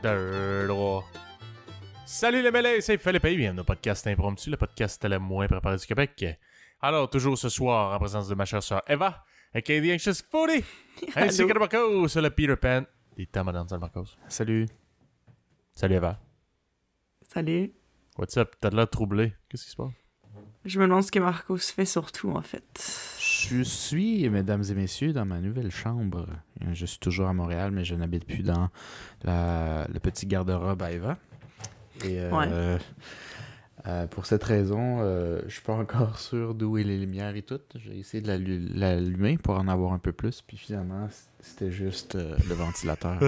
2, 3. Salut les mêlés, c'est Philippe et bienvenue au podcast Impromptu, le podcast le moins préparé du Québec. Alors, toujours ce soir, en présence de ma chère sœur Eva, aka The Anxious Foodie, ainsi que de Marcos, le Peter Pan des Tamadans de Marcos. Salut. Salut Eva. Salut. What's up? T'as de l'air troublé. Qu'est-ce qui se passe? Je me demande ce que Marcos fait surtout, en fait. Je suis, mesdames et messieurs, dans ma nouvelle chambre. Je suis toujours à Montréal, mais je n'habite plus dans le petit garde-robe à Eva. Et pour cette raison, je suis pas encore sûr d'où est les lumières et tout. J'ai essayé de l'allumer pour en avoir un peu plus, puis finalement, c'était juste le ventilateur.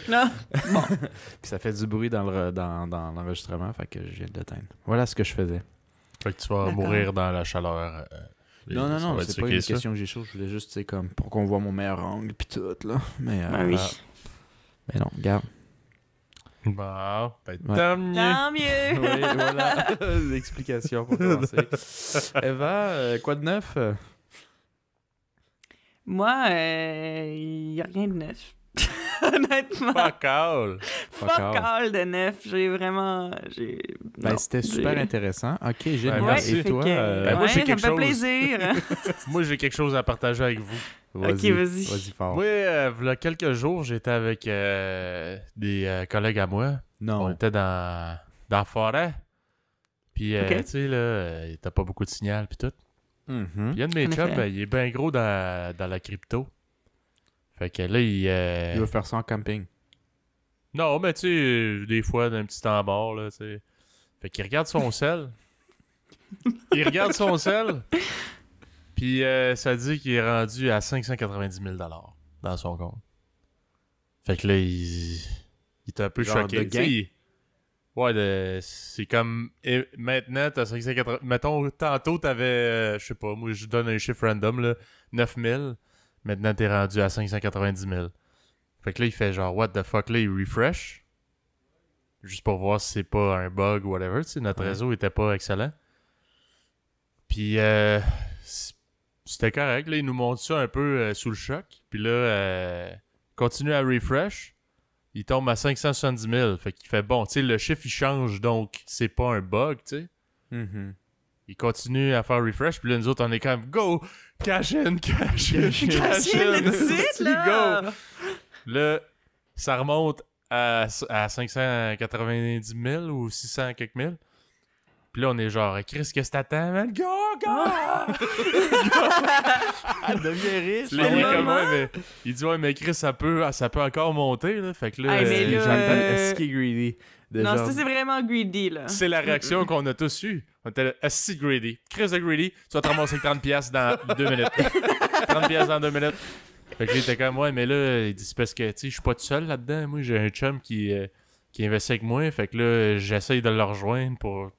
Non. Bon. Puis ça fait du bruit dans l'enregistrement, fait que je viens de l'éteindre. Voilà ce que je faisais. Fait que tu vas mourir dans la chaleur. Non, c'est pas une question que j'ai chaud. Je voulais juste, tu sais, comme pour qu'on voit mon meilleur angle pis tout, là. Mais, oui. Mais non, regarde. Bon, ben tant mieux. Tant mieux. Oui, voilà. L'explication pour commencer. Eva, quoi de neuf? Moi, il n'y a rien de neuf. Honnêtement. Fuck all. Fuck all de neuf. J'ai vraiment... Ben, c'était super intéressant. Ok, génial. Ouais, merci. Et toi? Ben, moi, j'ai quelque ça me fait chose. plaisir. Moi, j'ai quelque chose à partager avec vous. Ok, vas-y. Vas-y fort. Oui, il y a quelques jours, j'étais avec des collègues à moi. On Non. était dans la forêt. Puis, Ok. tu sais, là, t'as pas beaucoup de signal, puis tout. Mhm. Puis, il y a de mes En chums, effet. ben, il est bien gros dans la crypto. Fait que là, Il veut faire ça en camping. Non, mais tu sais, des fois, d'un petit temps mort, là, tu sais. Fait qu'il regarde son sel. Il regarde son sel. Puis ça dit qu'il est rendu à 590 000 dans son compte. Fait que là, il était un peu Genre choqué. de Tu sais, gain? Ouais, c'est comme... maintenant, t'as 580... Mettons, tantôt, t'avais... je sais pas, moi, je donne un chiffre random, là. 9 000. Maintenant, t'es rendu à 590 000. Fait que là, il fait genre, what the fuck, là, il refresh. Juste pour voir si c'est pas un bug ou whatever. Tu sais, notre réseau était pas excellent. Puis, c'était correct. Là, il nous montre ça un peu sous le choc. Puis là, continue à refresh. Il tombe à 570 000. Fait qu'il fait bon. Tu sais, le chiffre, il change. Donc, c'est pas un bug, tu sais. Mhm. Il continue à faire refresh. Puis là, nous autres, on est quand même go! Cash in, cash in, cash Cash in. in, that's it, là! Go! Là, ça remonte à 590 000 ou 600 quelques mille. Puis là, on est genre, Chris, qu'est-ce que t'attends, man? Go, go! Elle devient riche. Là, il est le comme, moment. ouais, mais... Il dit, ouais, mais Chris, ça peut encore monter, là. Fait que là, Hey, mais là, J'entends est-ce qu'il est greedy? De Non, genre- ça, c'est vraiment greedy, là. c'est la réaction qu'on a tous eue. On était là, asti greedy. Chris de greedy, tu vas te ramasser 30$ dans 2 minutes. 30$ dans 2 minutes. Fait que là, il était comme, ouais, mais là, il dit, c'est parce que, tu sais, je suis pas tout seul là-dedans. Moi, j'ai un chum qui investit avec moi. Fait que là, j'essaye de le rejoindre pour,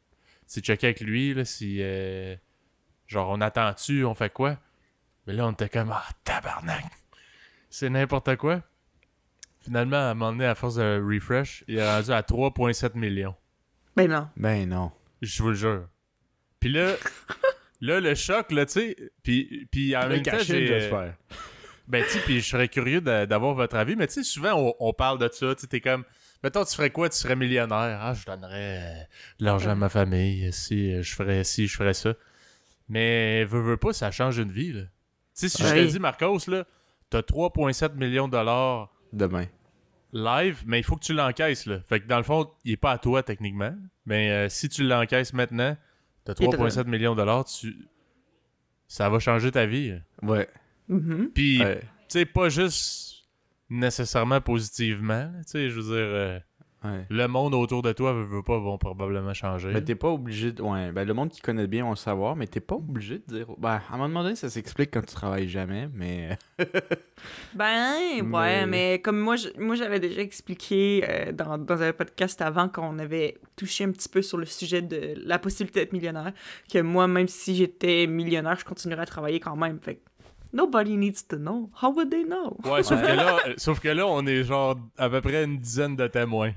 checker avec lui, là, si, genre, on attend-tu, on fait quoi? Mais là, on était comme, ah, tabarnak! C'est n'importe quoi. Finalement, à un moment donné, à force de refresh, il est rendu à 3,7 millions. Ben non. Ben non. Je vous le jure. Puis là, le choc, là, tu sais, puis en même temps, j'espère. Ben, tu sais, puis je serais curieux d'avoir votre avis, mais tu sais, souvent, on parle de ça, tu sais, t'es comme, mettons, tu ferais quoi? Tu serais millionnaire. Ah, je donnerais de l'argent à ma famille, si je ferais ça. Mais, veux pas, ça change une vie, là. Tu sais, si je te Oui. dis, Marcos, là, t'as 3,7 millions de dollars Demain. live, mais il faut que tu l'encaisses, là. Fait que dans le fond, il est pas à toi, techniquement. Mais si tu l'encaisses maintenant, t'as 3,7 millions de dollars, ça va changer ta vie. Ouais. Mhm. Puis, Ouais. tu sais, pas juste nécessairement positivement. Tu sais, je veux dire, Ouais. le monde autour de toi, veut pas, vont probablement changer. Mais t'es pas obligé de... Ouais, ben le monde qui connaît bien va le savoir, mais t'es pas obligé de dire... Ben, à un moment donné, ça s'explique quand tu travailles jamais, mais... Ben, ouais, mais comme moi j'avais déjà expliqué dans un podcast avant qu'on avait touché un petit peu sur le sujet de la possibilité d'être millionnaire, que moi, même si j'étais millionnaire, je continuerais à travailler quand même. Fait que nobody needs to know. How would they know? Ouais, sauf que là, on est genre à peu près une dizaine de témoins.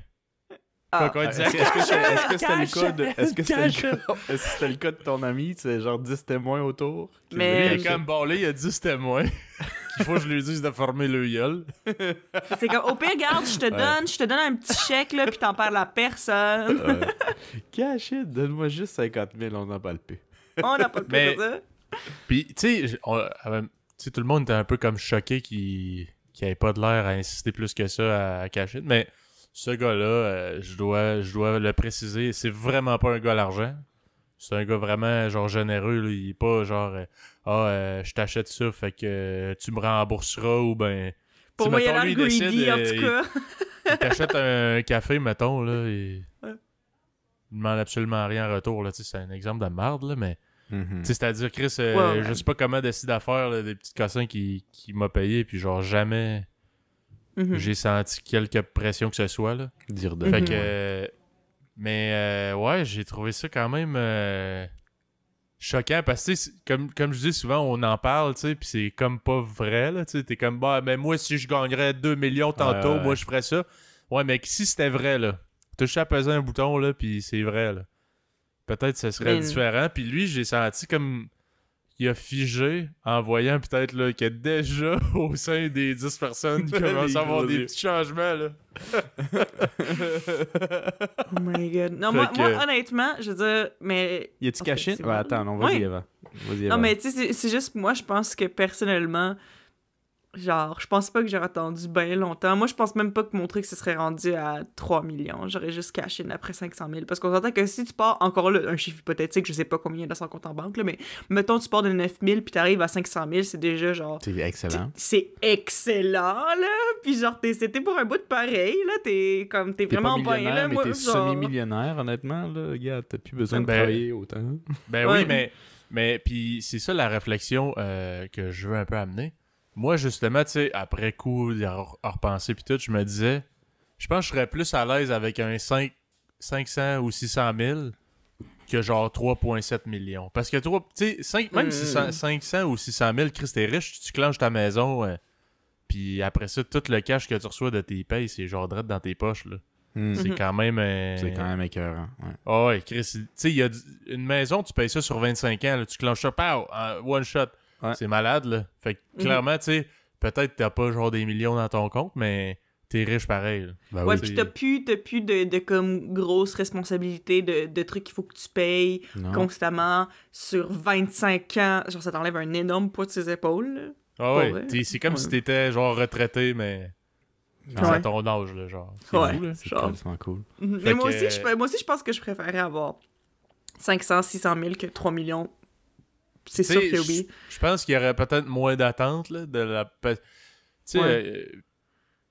Ah. Quoi Est-ce dire? que c'était le cas de... Est-ce que c'était Cache. le cas... Est-ce que c'était le cas de ton ami? Tu sais, genre 10 témoins autour? Mais- Il est comme, bon, là, il y a 10 témoins. qu'il faut que je lui dise de former le gueule. C'est comme, au pire, regarde, je te donne un petit chèque, là, puis t'en parles à personne. Cash it, donne-moi juste 50 000, on n'en parle plus. On n'a pas le Mais- de ça. Puis, tu sais, tout le monde était un peu comme choqué qu'il n'avait pas de l'air à insister plus que ça à cacher. Mais ce gars-là, je dois le préciser, c'est vraiment pas un gars à l'argent. C'est un gars vraiment, genre, généreux. Là. Il est pas genre, je t'achète ça, fait que tu me rembourseras ou ben. Pour t'sais, moi, il a mettons, l'air lui, il greedy, décide, en tout cas. Il t'achète un café, mettons, là, et... Ouais. Il demande absolument rien en retour, là, tu sais, c'est un exemple de merde, là, mais... Mhm. Tu sais, c'est-à-dire, Chris, Ouais. je sais pas comment décider à faire, là, des petits cossins qui m'a payé, puis genre, jamais Mhm. j'ai senti quelque pression que ce soit, là. Dire de Mhm. Fait que... mais, ouais, j'ai trouvé ça quand même... choquant, parce que, tu sais, comme je dis souvent, on en parle, tu sais, puis c'est comme pas vrai, là, tu sais, t'es comme, bah, mais moi, si je gagnerais 2 millions tantôt, Ouais. moi, je ferais ça. Ouais, mais si c'était vrai, là, t'as juste à peser un bouton, là, puis c'est vrai, là. Peut-être que ce serait Mais- différent, puis lui, j'ai senti comme il a figé en voyant peut-être, là, que déjà, au sein des 10 personnes, il commence à avoir gros des yeux. petits changements, là. Oh my god. Non, Fait moi, que- honnêtement, je veux dire, mais. Y a-tu Ok, caché? c'est Ouais, bon. attends, non, vas-y, Ouais. Eva. Vas-y, Non, Eva. mais tu sais, c'est juste, moi, je pense que personnellement, genre, je pense pas que j'aurais attendu bien longtemps. Moi, je pense même pas que mon truc se serait rendu à 3 millions. J'aurais juste caché après 500 000. Parce qu'on s'entend que si tu pars, encore là, un chiffre hypothétique, je sais pas combien il y a dans son compte en banque, là, mais mettons, tu pars de 9 000 puis t'arrives à 500 000, c'est déjà genre. C'est excellent. C'est excellent, là! Puis genre, c'était pour un bout de pareil, là. T'es T'es vraiment pas bien, là. millionnaire, mais Moi, t'es genre... semi-millionnaire, honnêtement, là. Gars, t'as plus besoin de Ben- travailler autant. Ben Ouais. oui, mais puis c'est ça la réflexion que je veux un peu amener. Moi, justement, tu sais, après coup, à repenser puis tout, je me disais, je pense que je serais plus à l'aise avec un 500 ou 600 000 que genre 3,7 millions. Parce que tu sais, même si 500 ou 600 000, Chris, t'es riche, tu clenches ta maison, puis après ça, tout le cash que tu reçois de tes payes, c'est genre direct dans tes poches, là. Hmm. C'est quand même... C'est quand même écœurant. Ouais. Ah ouais, Chris, tu sais, il y a une maison, tu payes ça sur 25 ans, là, tu clenches ça, pow, en one shot. Ouais. C'est malade, là. Fait que clairement, tu sais, peut-être que t'as pas genre des millions dans ton compte, mais t'es riche pareil, là. Ben Ouais, oui. puis t'as plus de comme grosses responsabilités, de trucs qu'il faut que tu payes Non. constamment sur 25 ans. Genre, ça t'enlève un énorme poids de ses épaules, là. Ah Pas ouais, vrai. c'est comme Ouais. si t'étais genre retraité, mais Ouais. à ton âge, là, genre. C'est Ouais. fou, là. C'est Genre. tellement cool. Mais Fait moi, que- aussi, je pense que je préférerais avoir 500, 600 000 que 3 millions. C'est Tu sûr sais, que oui. Je pense qu'il y aurait peut-être moins d'attente, là, de la... Tu sais, Ouais.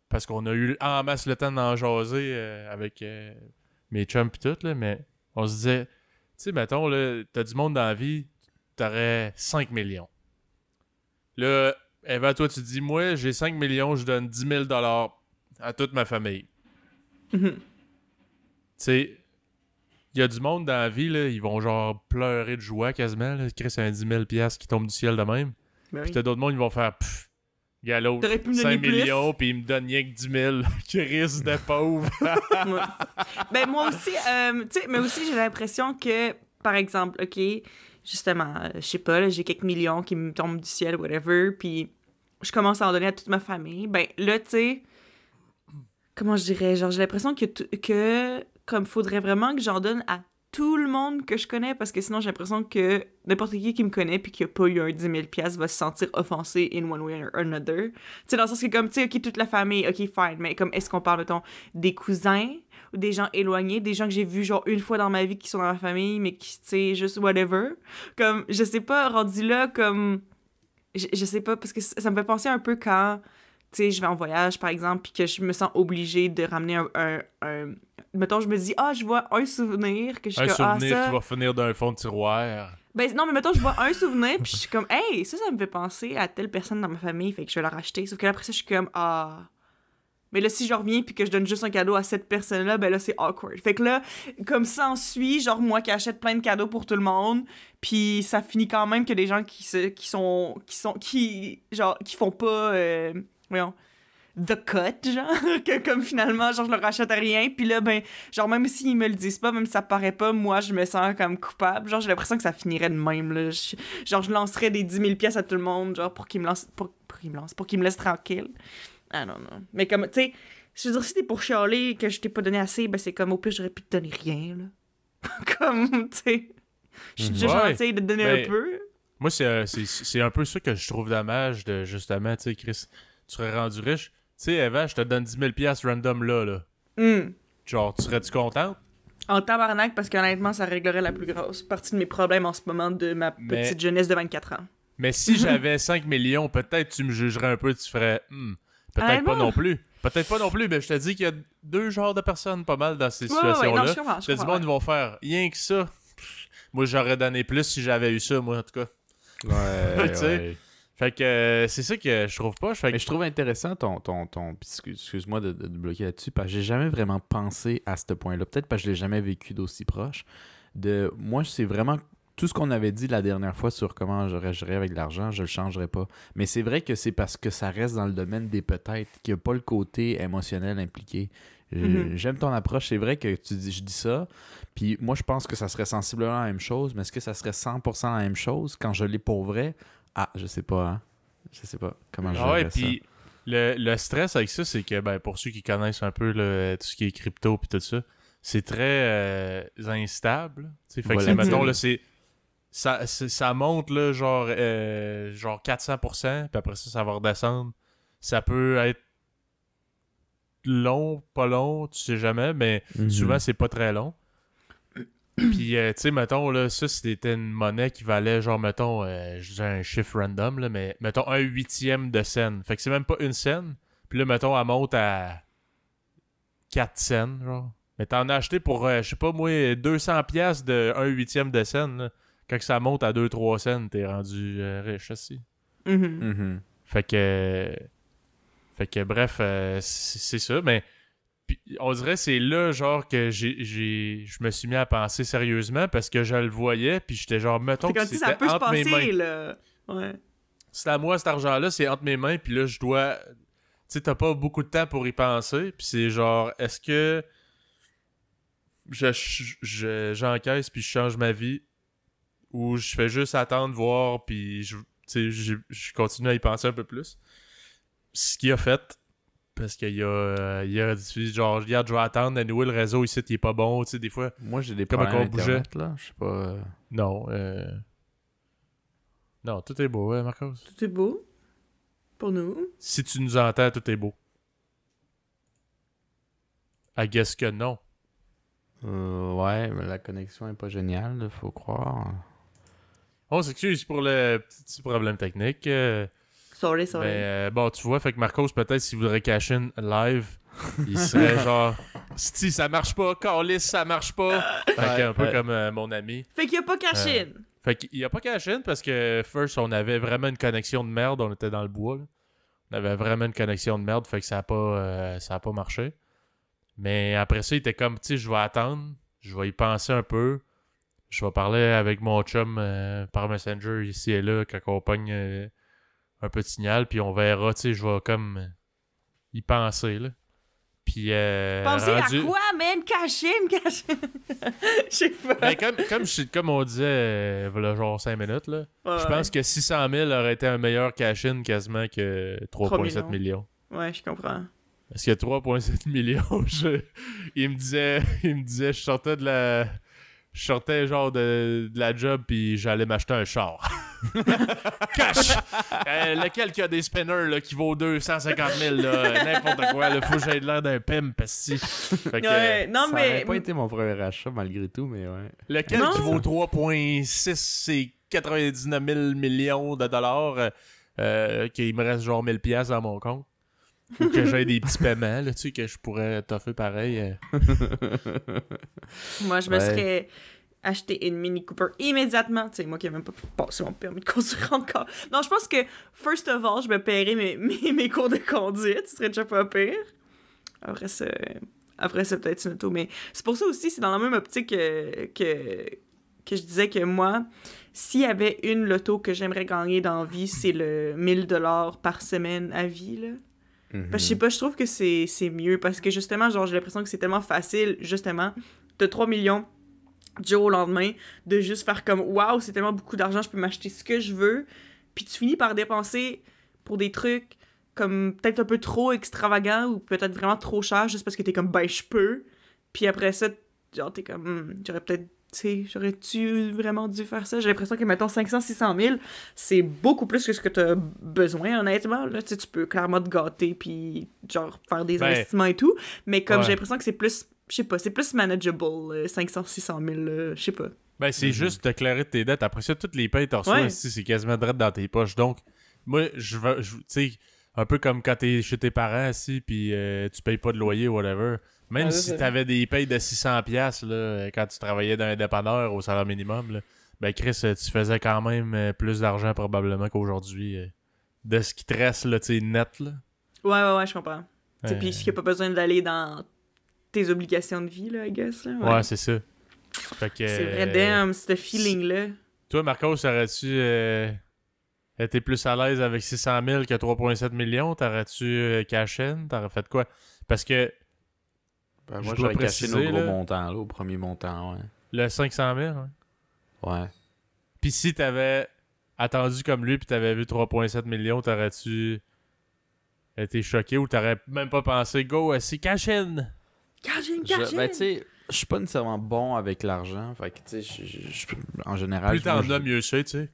parce qu'on a eu en masse le temps d'en jaser avec mes chums pis tout, là, mais on se disait, tu sais, mettons, là, t'as du monde dans la vie, t'aurais 5 millions. Là, Eva, toi, tu dis, moi, j'ai 5 millions, je donne 10 000 à toute ma famille. Mhm. Tu sais, il y a du monde dans la vie, là, ils vont genre pleurer de joie quasiment, là. Chris, c'est un 10 000 qui tombe du ciel de même. Ben Puis oui. t'as d'autres mondes, ils vont faire pfff. Il y a l'autre T'aurais pu me 5 donner plus. millions, puis il me donne rien que 10 000. Chris de pauvre. Ouais. Ben moi aussi, tu sais, mais aussi j'ai l'impression que, par exemple, ok, justement, je sais pas, là, j'ai quelques millions qui me tombent du ciel, whatever, puis je commence à en donner à toute ma famille. Ben là, tu sais, comment je dirais, genre j'ai l'impression que comme faudrait vraiment que j'en donne à tout le monde que je connais, parce que sinon j'ai l'impression que n'importe qui me connaît puis qui a pas eu un 10 000 $ va se sentir offensé in one way or another. Tu sais, dans le sens que comme, tu sais, ok, toute la famille, ok, fine, mais comme, est-ce qu'on parle, mettons, des cousins ou des gens éloignés, des gens que j'ai vus genre une fois dans ma vie qui sont dans ma famille, mais qui, tu sais, juste whatever. Comme, je sais pas, rendu là, comme, je sais pas, parce que ça me fait penser un peu quand, tu sais, je vais en voyage, par exemple, puis que je me sens obligée de ramener un mettons, je me dis, je vois un souvenir, que je suis Un comme, souvenir ça... qui va finir d'un fond de tiroir. Ben non, mais mettons, je vois un souvenir, puis je suis comme, hey, ça me fait penser à telle personne dans ma famille, fait que je vais la racheter. Sauf que là, après ça, je suis comme, mais là, si je reviens puis que je donne juste un cadeau à cette personne-là, ben là, c'est awkward. Fait que là, comme ça ensuit, genre, moi qui achète plein de cadeaux pour tout le monde, puis ça finit quand même que des gens qui font pas, voyons, the cut, genre, que comme finalement, genre, je leur achète rien, puis là, ben, genre, même s'ils me le disent pas, même si ça paraît pas, moi, je me sens comme coupable, genre, j'ai l'impression que ça finirait de même, là. Je lancerais des 10 000 $ à tout le monde, genre, pour qu'ils me lancent, pour qu'il me lance, pour qu'il me laisse tranquille. Ah non. Mais comme, tu sais, je veux dire, si t'es pour chialer que je t'ai pas donné assez, ben c'est comme, au pire, j'aurais pu te donner rien, là. Comme, tu sais, je suis déjà gentille de te donner un peu. Moi, c'est un peu ça que je trouve dommage de, justement, tu sais, Chris, tu serais rendu riche. Tu sais, Eva, je te donne 10 000 $ random là. Genre, tu serais-tu contente? En tabarnak, parce qu'honnêtement, ça réglerait la plus grosse partie de mes problèmes en ce moment de ma petite jeunesse de 24 ans. Mais si j'avais 5 millions, peut-être tu me jugerais un peu, tu ferais peut-être pas non plus. Peut-être pas non plus, mais je te dis qu'il y a 2 genres de personnes pas mal dans ces situations-là. Je te dis, ils vont faire rien que ça. Moi, j'aurais donné plus si j'avais eu ça, moi, en tout cas. Ouais. Fait que c'est ça que je trouve pas. Mais je trouve intéressant ton excuse-moi de bloquer là-dessus, parce que j'ai jamais vraiment pensé à ce point-là. Peut-être parce que je l'ai jamais vécu d'aussi proche. Moi, c'est vraiment tout ce qu'on avait dit la dernière fois sur comment je réagirais avec de l'argent, je le changerais pas. Mais c'est vrai que c'est parce que ça reste dans le domaine des peut-être, qu'il n'y a pas le côté émotionnel impliqué. J'aime ton approche. C'est vrai que je dis ça, puis moi, je pense que ça serait sensiblement la même chose, mais est-ce que ça serait 100% la même chose quand je l'ai pour vrai? Ah, je sais pas, hein. Je sais pas comment je dirais ça. Puis le stress avec ça, c'est que, ben, pour ceux qui connaissent un peu tout ce qui est crypto puis tout ça, c'est très instable. Fait que c'est, mettons, là, ça monte, là, genre 400%, puis après ça va redescendre. Ça peut être long, pas long, tu sais jamais, mais souvent, c'est pas très long. Puis, tu sais, mettons, là, ça, c'était une monnaie qui valait, genre, mettons, je dis un chiffre random, là, mais mettons 1/8 de scène. Fait que c'est même pas une scène. Puis là, mettons, elle monte à 4 scènes, genre. Mais t'en as acheté pour, je sais pas, moi, 200$ de 1/8 de scène, là. Quand ça monte à 2-3 scènes, t'es rendu riche aussi. Fait que, bref, c'est ça, mais... Puis, on dirait que c'est là, genre, que je me suis mis à penser sérieusement parce que je le voyais, puis j'étais genre, mettons que c'était entre mes mains. Là. Ouais. C'est à moi, cet argent-là, c'est entre mes mains, puis là, je dois... Tu sais, t'as pas beaucoup de temps pour y penser, puis c'est genre, est-ce que j'encaisse puis je change ma vie, ou je fais juste attendre, voir, puis je continue à y penser un peu plus. Ce qu'il a fait... Parce qu'il a dit, genre, regarde, je vais attendre, anyway, le réseau ici, il est pas bon, tu sais, des fois. Moi, j'ai des problèmes Internet, là, je sais pas... Non, non, tout est beau, hein, Marcos? Tout est beau. Pour nous. Si tu nous entends, tout est beau. I guess que non. Ouais, mais la connexion est pas géniale, faut croire. On s'excuse pour le petit problème technique. Sorry. Mais bon, tu vois, fait que Marcos, peut-être s'il voudrait cash in live, il serait genre, si ça marche pas, Carlis, ça marche pas. Fait qu'un peu comme mon ami. Fait qu'il a pas cash in. Fait qu'il a pas cash in parce que first, on avait vraiment une connexion de merde, on était dans le bois. Là. On avait vraiment une connexion de merde, fait que ça a pas marché. Mais après ça, il était comme, tu sais, je vais attendre, je vais y penser un peu. Je vais parler avec mon chum par Messenger ici et là quand on pogne un peu de signal, puis on verra, tu sais, je vais comme y penser, là. Puis, penser à quoi, man? Cash in? Je sais pas. Ben, comme on disait, voilà, genre 5 minutes, là, je pense que 600 000 aurait été un meilleur cash-in quasiment que 3,7 millions. Ouais, je comprends. Parce que 3,7 millions, il me disait, je sortais genre de la job puis j'allais m'acheter un char. Cash! Lequel qui a des spinners là, qui vaut 250 000, là, n'importe quoi, il faut que j'aie l'air d'un pimp, parce que non, ça mais... aurait pas été mon premier achat malgré tout, mais ouais. Lequel qui vaut 3,6 et 99 000 millions de dollars, qu'il me reste genre 1000 pièces dans mon compte. Ou que j'ai des petits paiements, là, tu sais, que je pourrais t'offrir pareil. Moi, je me serais acheté une Mini Cooper immédiatement. Tu sais, moi qui n'ai même pas passé mon permis de conduire encore. Non, je pense que, first of all, je me paierais mes cours de conduite. Ce serait déjà pas pire. Après ça, peut-être une auto. Mais c'est pour ça aussi, c'est dans la même optique que je disais que moi, s'il y avait une loto que j'aimerais gagner dans la vie, c'est le 1000$ par semaine à vie, là. Parce que je sais pas, je trouve que c'est mieux parce que justement, genre, j'ai l'impression que c'est tellement facile, justement, de 3 millions du jour au lendemain, de juste faire comme waouh, c'est tellement beaucoup d'argent, je peux m'acheter ce que je veux, puis tu finis par dépenser pour des trucs comme peut-être un peu trop extravagants ou peut-être vraiment trop cher juste parce que t'es comme, ben, je peux. Puis après ça, genre, t'es comme, j'aurais peut-être, tu sais, j'aurais-tu vraiment dû faire ça? J'ai l'impression que, mettons, 500-600 000, c'est beaucoup plus que ce que t'as besoin, honnêtement. Là, tu sais, tu peux clairement te gâter puis, genre, faire des investissements et tout. Mais comme j'ai l'impression que c'est plus, je sais pas, c'est plus manageable, 500-600 000, je sais pas. Ben, c'est juste déclarer tes dettes. Après ça, toutes les payes que tu reçois, c'est quasiment direct dans tes poches. Donc, moi, tu sais, un peu comme quand t'es chez tes parents, assis, puis tu payes pas de loyer ou whatever. Même si t'avais des payes de 600$, là, quand tu travaillais dans un dépanneur au salaire minimum, là, ben, Chris, tu faisais quand même plus d'argent probablement qu'aujourd'hui. De ce qui te reste, là, tu sais, net, là. Ouais, je comprends. Puis, il n'y a pas besoin d'aller dans tes obligations de vie, là, I guess. Là. Ouais, c'est ça. Fait que, c'est vrai, damn, ce feeling-là. Toi, Marcos, aurais-tu été plus à l'aise avec 600 000 que 3,7 millions? T'aurais-tu cash in? T'aurais fait quoi? Parce que moi, j'aurais caché nos gros montants, là, au premier montant, ouais. Le 500 000, hein? Ouais. Puis si t'avais attendu comme lui puis t'avais vu 3,7 millions, t'aurais-tu été choqué ou t'aurais même pas pensé « Go, c'est cash in! » Cash in! Ben, tu sais, je suis pas nécessairement bon avec l'argent. Fait que, tu sais, en général... Plus t'en as, mieux c'est, tu sais.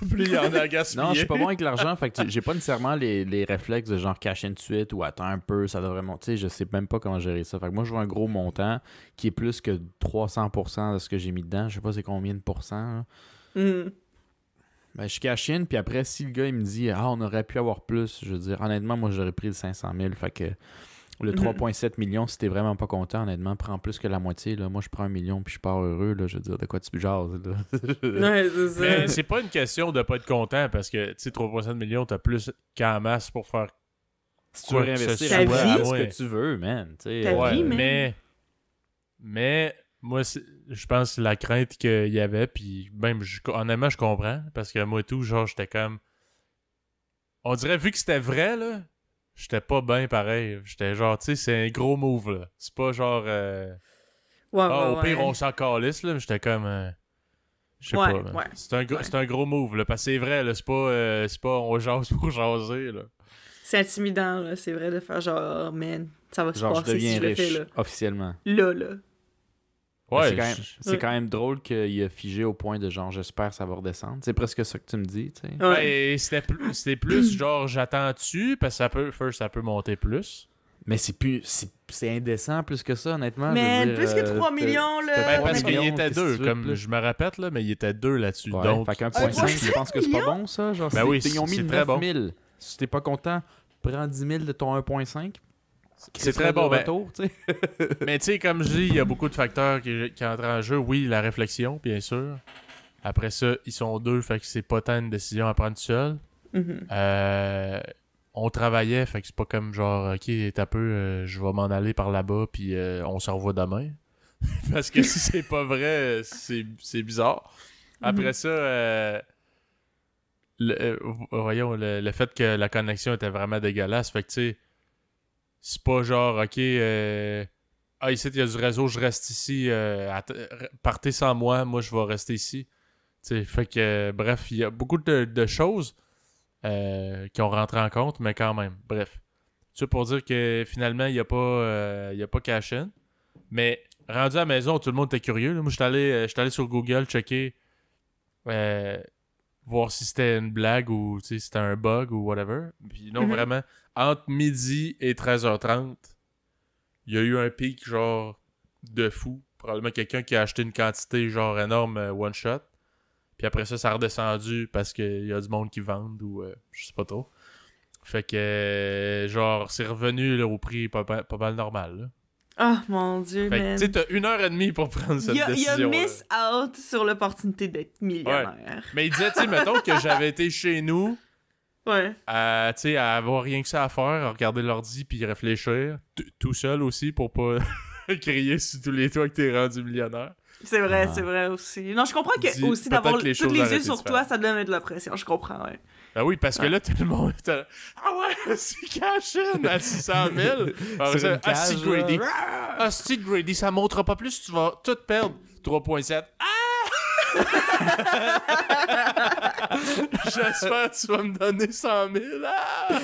Plus il y en a à gaspiller. Non, je suis pas bon avec l'argent. Fait que j'ai pas nécessairement les réflexes de genre cash in de suite ou attends un peu, ça devrait monter. Tu sais, je sais même pas comment gérer ça. Fait que moi, je vois un gros montant qui est plus que 300% de ce que j'ai mis dedans. Je sais pas c'est combien de pourcents. Ben, je cash in, puis après, si le gars, il me dit « Ah, on aurait pu avoir plus », je veux dire, honnêtement, moi, j'aurais pris le 500 000. Fait que le 3,7 millions, si t'es vraiment pas content, honnêtement, prends plus que la moitié. Là. Moi, je prends 1 million, puis je pars heureux. Là, je veux dire, de quoi tu jases, là? Ouais, c'est ça. Mais c'est pas une question de pas être content, parce que, tu sais, 3,7 millions, t'as plus qu'en masse pour faire si tu veux réinvestir ta vie, ce que tu veux, man. Ta vie, mais moi, je pense que c'est la crainte qu'il y avait, puis même, honnêtement, je comprends, parce que moi, tout, genre, j'étais comme... On dirait, vu que c'était vrai, là, j'étais pas bien pareil. J'étais genre, tu sais, c'est un gros move, là. C'est pas genre... au pire, on s'en calisse, là, mais j'étais comme... je sais pas, man. C'est un gros move, là, parce que c'est vrai, là, c'est pas on jase pour jaser, là. C'est intimidant, là, c'est vrai, de faire genre, man, ça va se passer si je le fais, là. Officiellement. Là. Ouais, c'est quand même drôle qu'il a figé au point de genre, j'espère que ça va redescendre. C'est presque ça que tu me dis, tu sais. Ouais. C'était plus genre, j'attends-tu, parce que ça peut monter plus. Mais c'est indécent plus que ça, honnêtement. Mais plus que 3 millions, là. Parce qu'il était 2, comme je me répète, là, mais il était 2 là-dessus. Ouais, donc, fait qu'un 1,5, tu penses que c'est pas bon, ça? Genre, ben oui, ils ont mis c'est 9 très bon. 000. Si t'es pas content, prends 10 000 de ton 1,5. C'est très bon. Retour, mais tu sais, comme je dis, il y a beaucoup de facteurs qui entrent en jeu. Oui, la réflexion, bien sûr. Après ça, ils sont 2, fait que c'est pas tant une décision à prendre seul. On travaillait, fait que c'est pas comme genre, ok, t'as peu, je vais m'en aller par là-bas, puis on se revoit demain. Parce que si c'est pas vrai, c'est bizarre. Après ça, voyons, le fait que la connexion était vraiment dégueulasse, fait que tu sais, c'est pas genre, ok, ici il y a du réseau, je reste ici, partez sans moi je vais rester ici. T'sais, fait que, bref, il y a beaucoup de choses qui ont rentré en compte, mais quand même, bref. Ça pour dire que finalement, il n'y a pas cash-in. Mais rendu à la maison, tout le monde était curieux. Là. Moi, je suis allé sur Google checker, voir si c'était une blague ou si c'était un bug ou whatever. Puis non, vraiment, entre midi et 13h30, il y a eu un pic genre de fou. Probablement quelqu'un qui a acheté une quantité genre énorme one shot. Puis après ça, ça a redescendu parce qu'il y a du monde qui vendent ou je sais pas trop. Fait que genre, c'est revenu là, au prix pas mal normal. Là. Oh mon Dieu, fait man. Tu sais, t'as 1h30 pour prendre cette décision. Il a miss out sur l'opportunité d'être millionnaire. Ouais. Mais il disait, tu sais, mettons que j'avais été chez nous, à avoir rien que ça à faire, à regarder l'ordi puis réfléchir, tout seul aussi pour pas crier sur tous les toits que t'es rendu millionnaire. C'est vrai aussi. Non, je comprends que aussi d'avoir tous les yeux sur toi, ça donne de la pression. Je comprends, ouais. Ben oui, parce que là, tout le monde était là, ah ouais, c'est cash-in à 600 000. Steve Grady. Steve Grady, ça montera pas plus, tu vas tout perdre. 3,7. Ah! J'espère que tu vas me donner 100 000. Ah!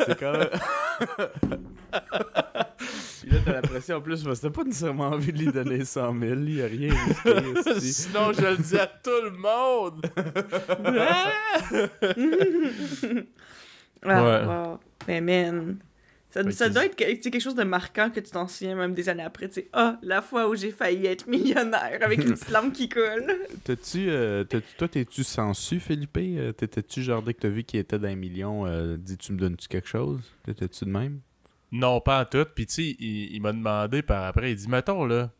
C'est quand même... Puis là, t'as l'impression en plus, parce que t'as pas nécessairement envie de lui donner 100 000. Il y a rien risqué ici. Sinon, je le dis à tout le monde. Wow. Mais man, ça doit être quelque chose de marquant que tu t'en souviens même des années après. Tu sais, la fois où j'ai failli être millionnaire avec une petite lampe qui coule. Toi, t'es-tu sensu, Philippe? T'étais-tu genre, dès que t'as vu qu'il était dans un million, dis-tu me donnes-tu quelque chose? T'étais-tu de même? Non, pas en tout. Puis tu sais, il m'a demandé par après, il dit, mettons là,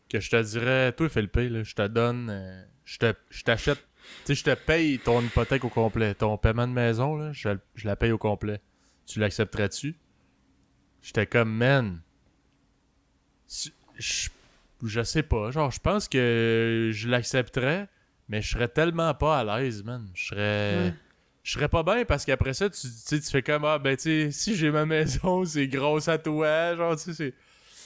que je te dirais, toi Philippe, là, je te donne, je t'achète, tu sais, je te paye ton hypothèque au complet. Ton paiement de maison, là, je la paye au complet. Tu l'accepterais-tu? J'étais comme, man, je sais pas. Genre, je pense que je l'accepterais, mais je serais tellement pas à l'aise, man. Je serais pas bien parce qu'après ça, tu fais comme, ben, tu sais, si j'ai ma maison, c'est grâce à toi. Genre, tu sais, c'est.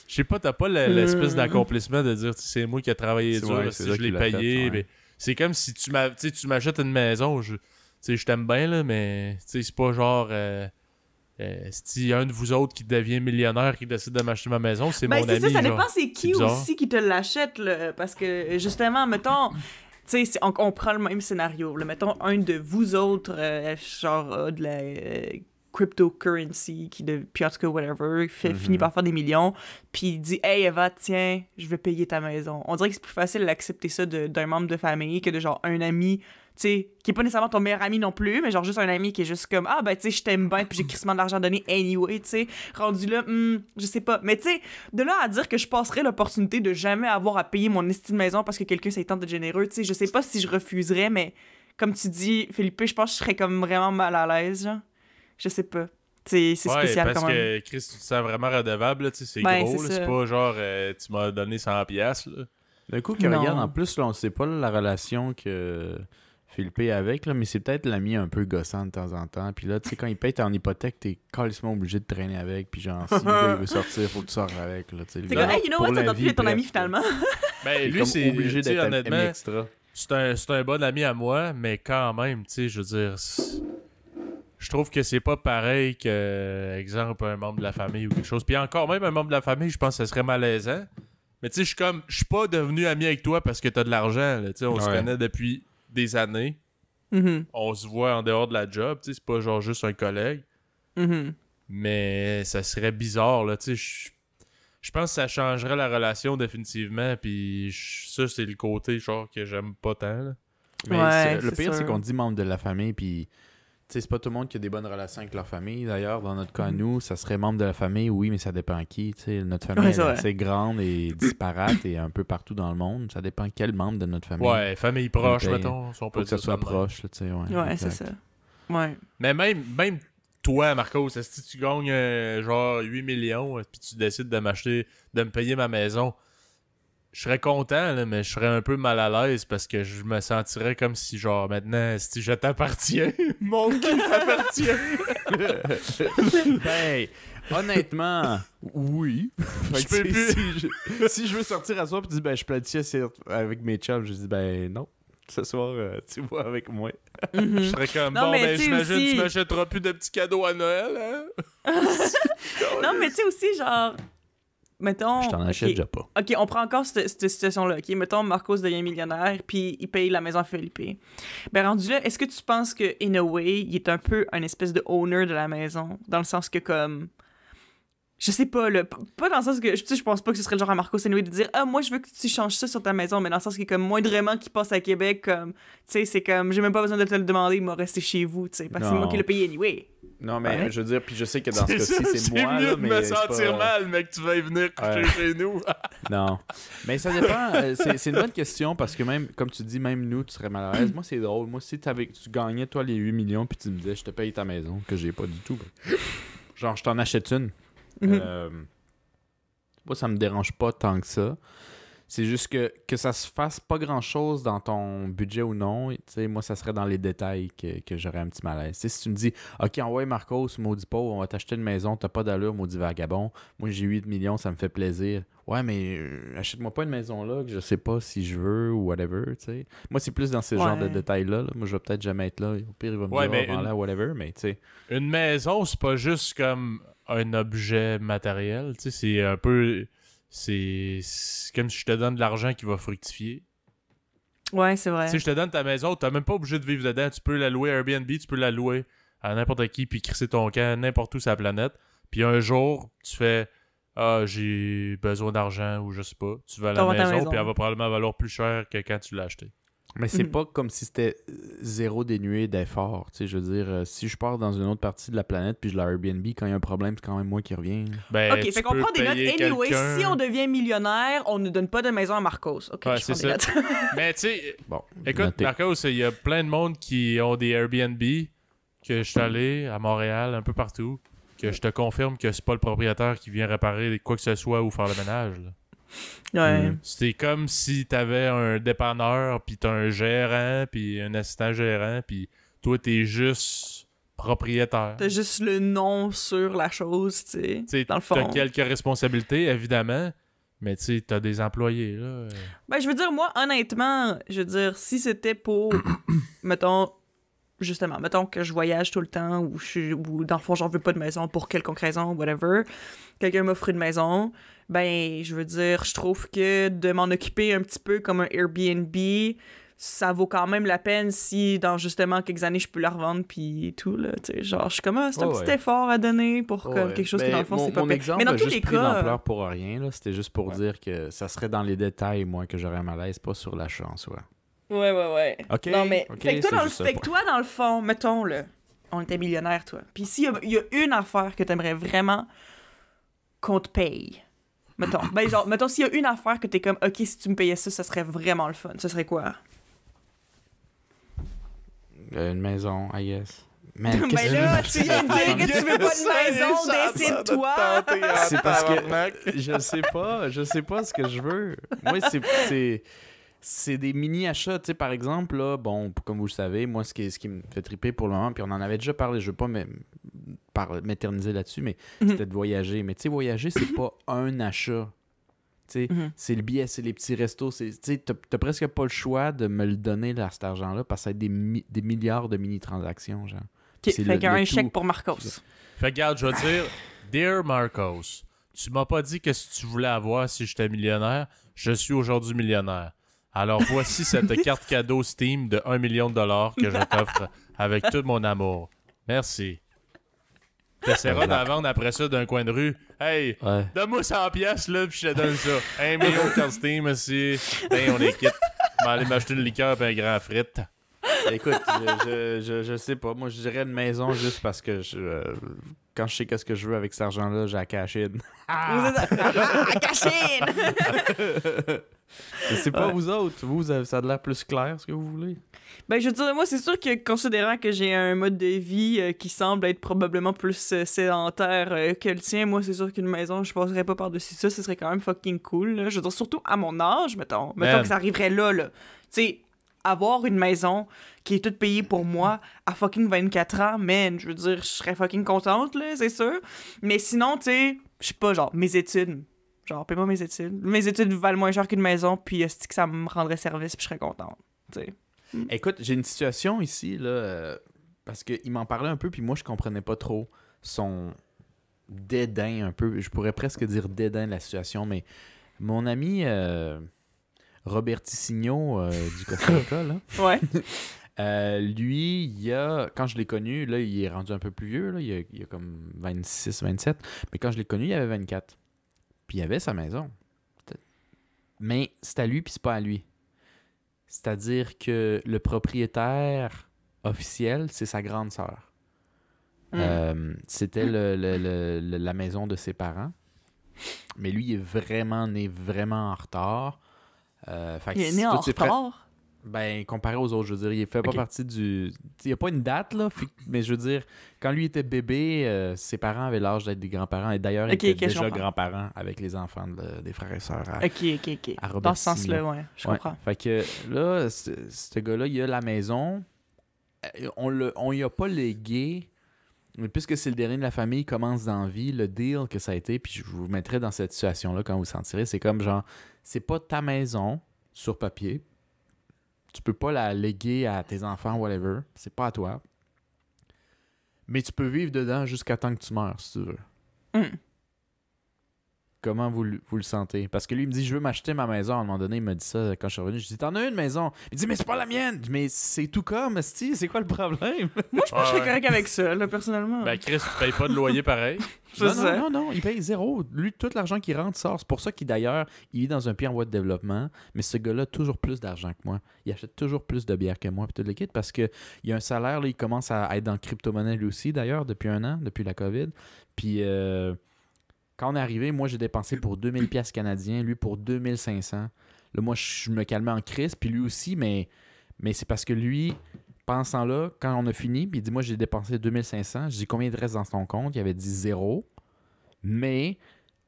Je sais pas, t'as pas l'espèce d'accomplissement de dire, c'est moi qui ai travaillé dur, si je l'ai payé. Mais c'est comme si tu m'achètes une maison, tu sais, je t'aime bien, là, mais, tu sais, c'est pas genre. Si un de vous autres qui devient millionnaire qui décide de m'acheter ma maison, c'est mon ami. C'est ça, ça genre, dépend c'est qui aussi qui te l'achète, là, parce que justement, mettons, tu sais, on prend le même scénario, là, mettons un de vous autres, de la cryptocurrency, puis en tout cas, whatever, finit par faire des millions, puis il dit « Hey Eva, tiens, je vais payer ta maison ». On dirait que c'est plus facile d'accepter ça d'un membre de famille que de genre un ami, tu sais, qui est pas nécessairement ton meilleur ami non plus, mais genre juste un ami qui est juste comme « Ah, ben tu sais, je t'aime bien, puis j'ai crissement de l'argent à donner anyway », tu sais, rendu là, je sais pas. Mais tu sais, de là à dire que je passerais l'opportunité de jamais avoir à payer mon estime de maison parce que quelqu'un s'est tenté de généreux, tu sais, je sais pas si je refuserais, mais comme tu dis, Philippe, je pense que je serais comme vraiment mal à l'aise, genre. Je sais pas. C'est spécial quand même. Parce que Chris, tu te sens vraiment redevable, tu sais, c'est gros, c'est pas genre tu m'as donné 100$, là. D'un coup, regarde, en plus, là, on sait pas la relation que Philippe est avec, là, mais c'est peut-être l'ami un peu gossant de temps en temps. Puis là, tu sais, quand il paye ton hypothèque, t'es carrément obligé de traîner avec. Puis genre, si le gars il veut sortir, faut que tu sors avec. Là, c'est comme, hey, you know what, ça doit plus être ton ami finalement. Ben, lui, c'est obligé d'être honnêtement, extra. C'est un bon ami à moi, mais quand même, tu sais, je veux dire, je trouve que c'est pas pareil que, exemple, un membre de la famille ou quelque chose. Puis encore même, un membre de la famille, je pense que ça serait malaisant. Mais tu sais, je suis pas devenu ami avec toi parce que t'as de l'argent. Tu sais, on se connaît depuis des années. On se voit en dehors de la job. Tu sais, c'est pas genre juste un collègue. Mais ça serait bizarre, là. Tu sais, je pense que ça changerait la relation définitivement. Puis ça, c'est le côté genre que j'aime pas tant, là. Mais le pire, c'est qu'on dit membre de la famille, puis c'est pas tout le monde qui a des bonnes relations avec leur famille. D'ailleurs, dans notre cas, nous, ça serait membre de la famille, oui, mais ça dépend qui. T'sais, notre famille est assez grande et disparate et un peu partout dans le monde. Ça dépend quel membre de notre famille. Ouais, famille proche, mettons. Si on peut faut que ça soit proche. Là, ouais, c'est ça. Ouais. Mais même toi, Marcos, si tu gagnes genre 8 millions puis tu décides de me payer ma maison, je serais content, là, mais je serais un peu mal à l'aise parce que je me sentirais comme si, genre, maintenant, si je t'appartiens, mon cul t'appartient. Hey, honnêtement, oui. Je peux plus. Si je veux sortir à soir et dire, ben, je planifie avec mes chums, je dis, ben, non. Ce soir, tu vois avec moi. Je serais comme, non, bon, ben, j'imagine que tu m'achèteras plus de petits cadeaux à Noël, hein? Non, mais tu sais aussi, genre... Mettons, je t'en achète déjà pas. OK, on prend encore cette situation-là. OK, mettons, Marcos devient millionnaire, puis il paye la maison à Philippe. Ben, rendu là, est-ce que tu penses que, in a way, il est un peu un espèce de owner de la maison? Dans le sens que, comme... Je sais pas, là. Pas dans le sens que... Je pense pas que ce serait le genre à Marcos anyway de dire « Ah, moi, je veux que tu changes ça sur ta maison. » Mais dans le sens que, comme, moindrement qu'il passe à Québec, comme... Tu sais, c'est comme... J'ai même pas besoin de te le demander, il m'a resté chez vous, tu sais. Parce que c'est moi qui l'ai payé anyway. Non, mais je veux dire, puis je sais que dans ce cas-ci, c'est moi. C'est mieux là, de mais me sentir mal, mec, tu vas venir coucher chez nous. Non. Mais ça dépend. C'est une bonne question parce que même, comme tu dis, même nous, tu serais mal à l'aise. Moi, c'est drôle. Moi, si tu gagnais, toi, les 8 millions, puis tu me disais, je te paye ta maison, que j'ai pas du tout. Ben, genre, je t'en achète une. Moi, ça me dérange pas tant que ça. C'est juste que ça se fasse pas grand-chose dans ton budget ou non. Tu sais, moi, ça serait dans les détails que j'aurais un petit malaise. Tu sais, si tu me dis, OK, ouais, Marcos, maudit pauvre, on va t'acheter une maison, t'as pas d'allure, maudit vagabond. Moi, j'ai 8 millions, ça me fait plaisir. Ouais, mais achète-moi pas une maison là que je sais pas si je veux ou whatever, tu sais. Moi, c'est plus dans ce genre de détails-là. Là. Moi, je vais peut-être jamais être là. Au pire, il va me dire, avant là, whatever, mais tu sais. Une maison, c'est pas juste comme un objet matériel, tu sais, c'est un peu... C'est comme si je te donne de l'argent qui va fructifier. Ouais, c'est vrai. Tu sais, je te donne ta maison, t'es même pas obligé de vivre dedans. Tu peux la louer à Airbnb, tu peux la louer à n'importe qui, puis crisser ton camp n'importe où sur la planète. Puis un jour, tu fais « Ah, j'ai besoin d'argent » ou je sais pas. Tu vas à la maison, puis elle va probablement valoir plus cher que quand tu l'as acheté. Mais c'est pas comme si c'était zéro dénué d'effort. Tu sais, je veux dire, si je pars dans une autre partie de la planète puis je l'ai Airbnb, quand il y a un problème, c'est quand même moi qui reviens. Ben, ok, fait qu'on prend des notes. Anyway, si on devient millionnaire, on ne donne pas de maison à Marcos. Ok, ouais, je prends des notes. Mais tu sais, bon, écoute, noté. Marcos, il y a plein de monde qui ont des Airbnb, que je suis allé à Montréal, un peu partout, que je te confirme que c'est pas le propriétaire qui vient réparer quoi que ce soit ou faire le ménage, là. Ouais. C'était comme si t'avais un dépanneur, puis t'as un gérant, puis un assistant gérant, puis toi, t'es juste propriétaire. T'as juste le nom sur la chose, tu sais, dans le fond. T'as quelques responsabilités, évidemment, mais tu sais, t'as des employés, là. Ben, je veux dire, moi, honnêtement, je veux dire, si c'était pour, mettons que je voyage tout le temps, ou dans le fond, j'en veux pas de maison pour quelconque raison, whatever, quelqu'un m'offre une maison, ben, je veux dire, je trouve que de m'en occuper un petit peu comme un Airbnb, ça vaut quand même la peine si, dans justement quelques années, je peux la revendre, puis tout, là, tu sais, genre, je suis comme, c'est un petit effort à donner pour comme, quelque chose qui, dans le fond, c'est pas pire. Mais dans tous les cas... l'ampleur pour rien, là, c'était juste pour dire que ça serait dans les détails, moi, que j'aurais un malaise, pas sur l'achat en soi. Ouais. OK. Non, mais, okay, fait que toi, dans le fond, mettons, là, on était millionnaire, toi. Puis s'il y a une affaire que t'aimerais vraiment qu'on te paye, mettons, mettons, s'il y a une affaire que t'es comme, OK, si tu me payais ça, ça serait vraiment le fun. Ce serait quoi? Une maison, I guess. Ben là, tu viens de dire que tu veux pas de maison, décide-toi! C'est parce que je sais pas ce que je veux. Moi, c'est des mini-achats, tu sais, par exemple, là, bon, comme vous le savez, moi, ce qui me fait triper pour le moment, puis on en avait déjà parlé, je veux pas m'éterniser là-dessus, mais c'était de voyager. Mais tu sais, voyager, c'est pas un achat. Tu sais, c'est le billet, c'est les petits restos, tu sais, t'as presque pas le choix de me le donner, là, cet argent-là, parce que ça va être des milliards de mini-transactions, genre. OK, fait qu'il y a un chèque pour Marcos. Fait que, regarde, je vais dire, Dear Marcos, tu m'as pas dit que si tu voulais avoir si j'étais millionnaire, je suis aujourd'hui millionnaire. Alors voici cette carte cadeau Steam de 1 million de dollars que je t'offre avec tout mon amour. Merci. T'essaieras d'en vendre après ça d'un coin de rue. Hey, donne-moi 100 piastres là, puis je te donne ça. 1 million de carte Steam aussi. Ben, on est quitte. Je vais aller m'acheter une liqueur et un grand frite. Écoute, je sais pas. Moi, je dirais une maison juste parce que quand je sais qu'est-ce que je veux avec cet argent-là, j'ai la cash-in. Cash-in! Je sais pas, vous autres. Ça a l'air plus clair, ce que vous voulez. Ben, je veux dire, moi, c'est sûr que considérant que j'ai un mode de vie qui semble être probablement plus sédentaire que le tien, moi, c'est sûr qu'une maison, je passerais pas par-dessus ça. Ce serait quand même fucking cool, là. Je veux dire, surtout à mon âge, mettons que ça arriverait là. Tu sais, avoir une maison qui est toute payée pour moi à fucking 24 ans, man, je veux dire, je serais fucking contente, là, c'est sûr. Mais sinon, tu sais, je sais pas, genre, mes études. Genre, paye-moi mes études. Mes études valent moins cher qu'une maison, puis est-ce que ça me rendrait service, puis je serais contente, tu sais. Écoute, j'ai une situation ici, là, parce qu'il m'en parlait un peu, puis moi, je comprenais pas trop son dédain, un peu. Je pourrais presque dire dédain de la situation, mais mon ami Robertisigno du Costa Rica, là. Ouais. Lui, quand je l'ai connu, là, il est rendu un peu plus vieux, là, il a comme 26, 27, mais quand je l'ai connu, il avait 24. Puis il avait sa maison. Mais c'est à lui, puis c'est pas à lui. C'est-à-dire que le propriétaire officiel, c'est sa grande sœur. C'était la maison de ses parents. Mais lui, il est vraiment né vraiment en retard. Il est né en retard? Ben, comparé aux autres, je veux dire, il fait pas partie du... Il n'y a pas une date, là, mais je veux dire, quand lui était bébé, ses parents avaient l'âge d'être des grands-parents, et d'ailleurs, il était déjà grands-parents avec les enfants des frères et sœurs à Robert Dans ce sens-là, ouais, je comprends. Fait que là, ce gars-là, il a la maison, on y a pas légué, mais puisque c'est le dernier de la famille, il commence dans la vie, le deal que ça a été, puis je vous mettrai dans cette situation-là quand vous sentirez, c'est comme genre, c'est pas ta maison sur papier, tu peux pas la léguer à tes enfants, whatever, c'est pas à toi, mais tu peux vivre dedans jusqu'à temps que tu meurs, si tu veux. Comment vous le sentez? Parce que lui, il me dit, je veux m'acheter ma maison. À un moment donné, il m'a dit ça quand je suis revenu. Je dis, t'en as une maison? Il dit, mais c'est pas la mienne! Mais c'est tout comme, esti, c'est quoi le problème? Moi, je pense que je serais correct avec ça, là, personnellement. Ben, Chris, tu payes pas de loyer pareil. Non, il paye zéro. Lui, tout l'argent qui rentre sort. C'est pour ça qu'il, d'ailleurs, il est dans un pays en voie de développement. Mais ce gars-là a toujours plus d'argent que moi. Il achète toujours plus de bière que moi, puis tout le kit, parce qu'il a un salaire, là, il commence à être dans le crypto-monnaie lui aussi, d'ailleurs, depuis 1 an, depuis la COVID. Puis... quand on est arrivé, moi, j'ai dépensé pour 2000 pièces canadiens, lui pour 2500. Là, moi, je me calmais en crise, puis lui aussi, mais c'est parce que lui, pendant ce temps-là, quand on a fini, puis il dit, moi, j'ai dépensé 2500. Je dis, combien il reste dans ton compte? Il avait dit 0. Mais,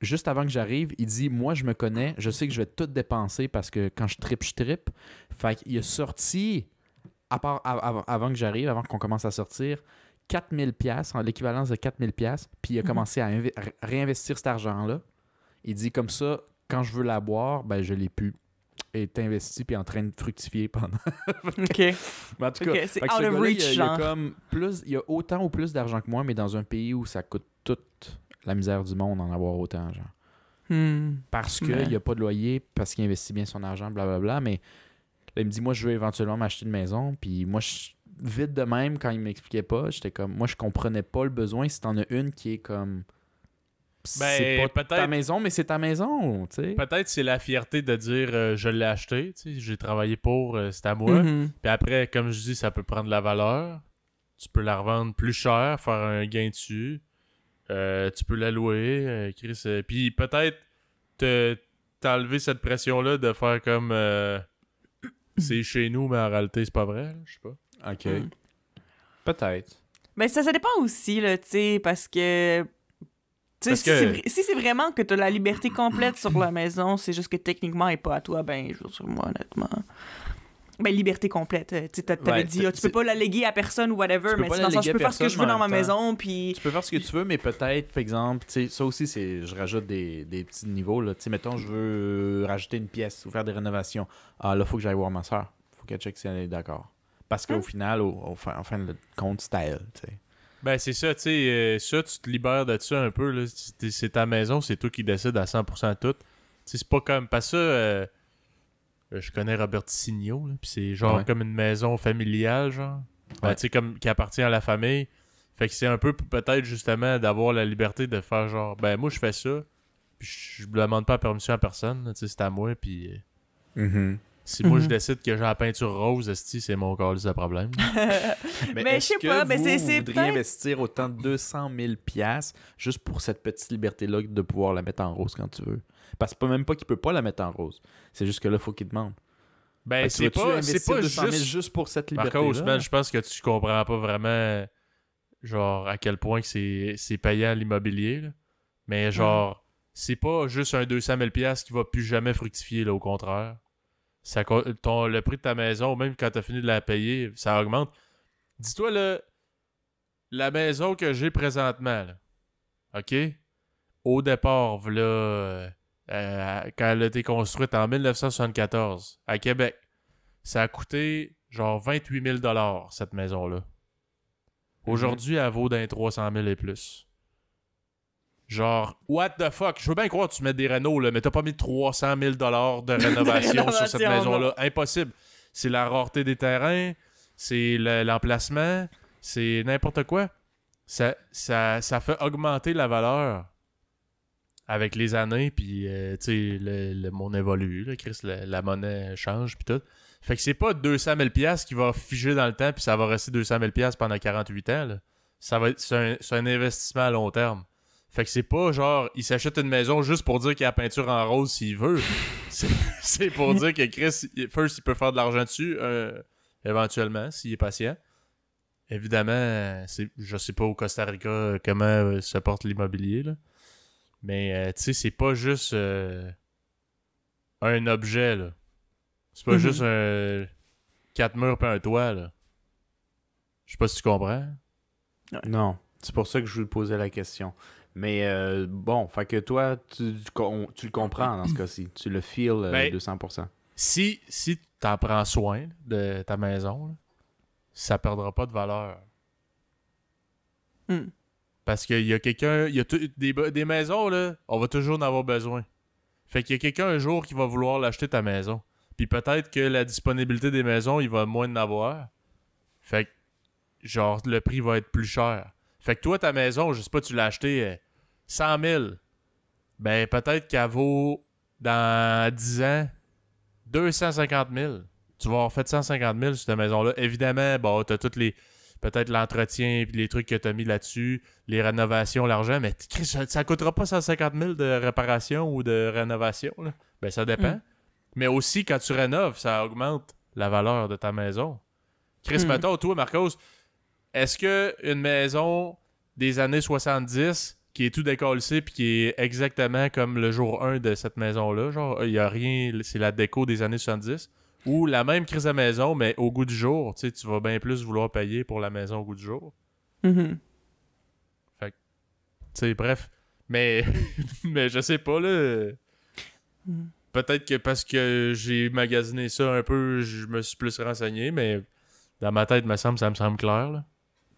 juste avant que j'arrive, il dit, moi, je me connais, je sais que je vais tout dépenser parce que quand je trippe. Fait qu'il a sorti, avant que j'arrive, avant qu'on commence à sortir, 4000 pièces, l'équivalence de 4000 pièces, puis il a commencé à réinvestir cet argent-là. Il dit comme ça, quand je veux la boire, ben je l'ai plus. Et est investi puis en train de fructifier pendant. OK. Mais en tout cas, c'est out of reach, il y a autant ou plus d'argent que moi, mais dans un pays où ça coûte toute la misère du monde d'en avoir autant, genre. Parce qu'il n'y a pas de loyer, parce qu'il investit bien son argent, blablabla, mais là, il me dit, moi, je veux éventuellement m'acheter une maison, puis moi, vite de même, quand il m'expliquait pas, j'étais comme, moi, je comprenais pas le besoin si t'en as une qui est comme, c'est pas ta maison, mais c'est ta maison, tu sais. Peut-être c'est la fierté de dire, je l'ai acheté, tu sais, j'ai travaillé pour, c'est à moi. Puis après, comme je dis, ça peut prendre de la valeur. Tu peux la revendre plus cher, faire un gain dessus. Tu peux la louer, Chris. Puis peut-être t'enlever cette pression-là de faire comme... c'est chez nous, mais en réalité, c'est pas vrai. Là, je sais pas. OK. Peut-être. Ben, ça dépend aussi, là, tu sais, parce que... Si c'est vraiment que t'as la liberté complète sur la maison, c'est juste que techniquement, elle n'est pas à toi, ben, je veux dire, moi, honnêtement... Ben, liberté complète. Tu t'avais dit, tu peux pas la léguer à personne ou whatever, mais dans le sens, je peux faire ce que je veux dans ma maison, puis... Tu peux faire ce que tu veux, mais peut-être, par exemple, ça aussi, je rajoute des petits niveaux, là. Tu sais, mettons, je veux rajouter une pièce ou faire des rénovations. Ah, là, faut que j'aille voir ma soeur. Faut qu'elle check si elle est d'accord. Parce qu'au final, en fin de compte, c'est à elle, tu sais. Ben, c'est ça, tu sais, ça, tu te libères de ça un peu, là. C'est ta maison, c'est toi qui décides à 100% tout. Tu sais, c'est pas comme... Pas ça... je connais Robert Signo, puis c'est genre comme une maison familiale, genre. Ben, tu sais, comme qui appartient à la famille. Fait que c'est un peu peut-être justement d'avoir la liberté de faire genre, ben moi je fais ça, puis je demande pas permission à personne, tu sais, c'est à moi, puis si moi je décide que j'ai la peinture rose, esti, c'est mon calice de problème. Mais je sais pas, mais c'est vous voudriez investir autant de 200 000 $ juste pour cette petite liberté-là de pouvoir la mettre en rose quand tu veux? Parce que même pas qu'il peut pas la mettre en rose. C'est juste que là, il faut qu'il demande. Ben, c'est pas juste pour cette liberté-là. Par contre, man, je pense que tu comprends pas vraiment genre à quel point que c'est payant l'immobilier. Là. Mais genre, c'est pas juste un 200 000 $ qui va plus jamais fructifier, là, au contraire. Le prix de ta maison, même quand t'as fini de la payer, ça augmente. Dis-toi, là, la maison que j'ai présentement, là, OK? Au départ, là... quand elle a été construite en 1974 à Québec, ça a coûté genre 28 000 $, cette maison-là. Aujourd'hui, elle vaut d'un 300 000 et plus. Genre, what the fuck? Je veux bien croire que tu mets des rénaux, là, mais t'as pas mis 300 000 $ de rénovation sur cette maison-là. Impossible. C'est la rareté des terrains, c'est l'emplacement, c'est n'importe quoi. Ça fait augmenter la valeur avec les années, puis tu sais, le monde évolue, là, Chris, la monnaie change, puis tout. Fait que c'est pas 200 000 $ qui va figer dans le temps, puis ça va rester 200 000 $ pendant 48 ans, là. C'est un investissement à long terme. Fait que c'est pas genre, il s'achète une maison juste pour dire qu'il a la peinture en rose s'il veut. C'est pour dire que Chris, first, il peut faire de l'argent dessus, éventuellement, s'il est patient. Évidemment, je sais pas au Costa Rica comment se porte l'immobilier, là. Mais, tu sais, c'est pas juste un objet, là. C'est pas juste 4 murs pis un toit, là. Je sais pas si tu comprends. Non, c'est pour ça que je vous posais la question. Mais bon, fait que toi, tu le comprends dans ce cas-ci. Tu le feel 200%. Si t'en prends soin de ta maison, là, ça perdra pas de valeur. Parce qu'il y a quelqu'un... Il y a des maisons, là, on va toujours en avoir besoin. Fait qu'il y a quelqu'un un jour qui va vouloir l'acheter ta maison. Puis peut-être que la disponibilité des maisons, il va moins en avoir. Fait que, genre, le prix va être plus cher. Fait que toi, ta maison, je sais pas, tu l'as acheté 100 000. Ben, peut-être qu'elle vaut, dans 10 ans, 250 000. Tu vas avoir fait 150 000 sur ta maison-là. Évidemment, bon, t'as toutes les... Peut-être l'entretien puis les trucs que t'as mis là-dessus, les rénovations, l'argent, mais ça coûtera pas 150 000 de réparation ou de rénovation, là. Ben, ça dépend. Mais aussi, quand tu rénoves, ça augmente la valeur de ta maison. Chris, mettons, toi, Marcos, est-ce que une maison des années 70 qui est tout décollissé puis qui est exactement comme le jour 1 de cette maison-là, genre, il y a rien, c'est la déco des années 70, ou la même crise de maison, mais au goût du jour, tu sais, tu vas bien plus vouloir payer pour la maison au goût du jour. Fait que, tu sais, bref. Mais, mais je sais pas, là. Peut-être que parce que j'ai magasiné ça un peu, je me suis plus renseigné, mais dans ma tête, ça me semble clair, là.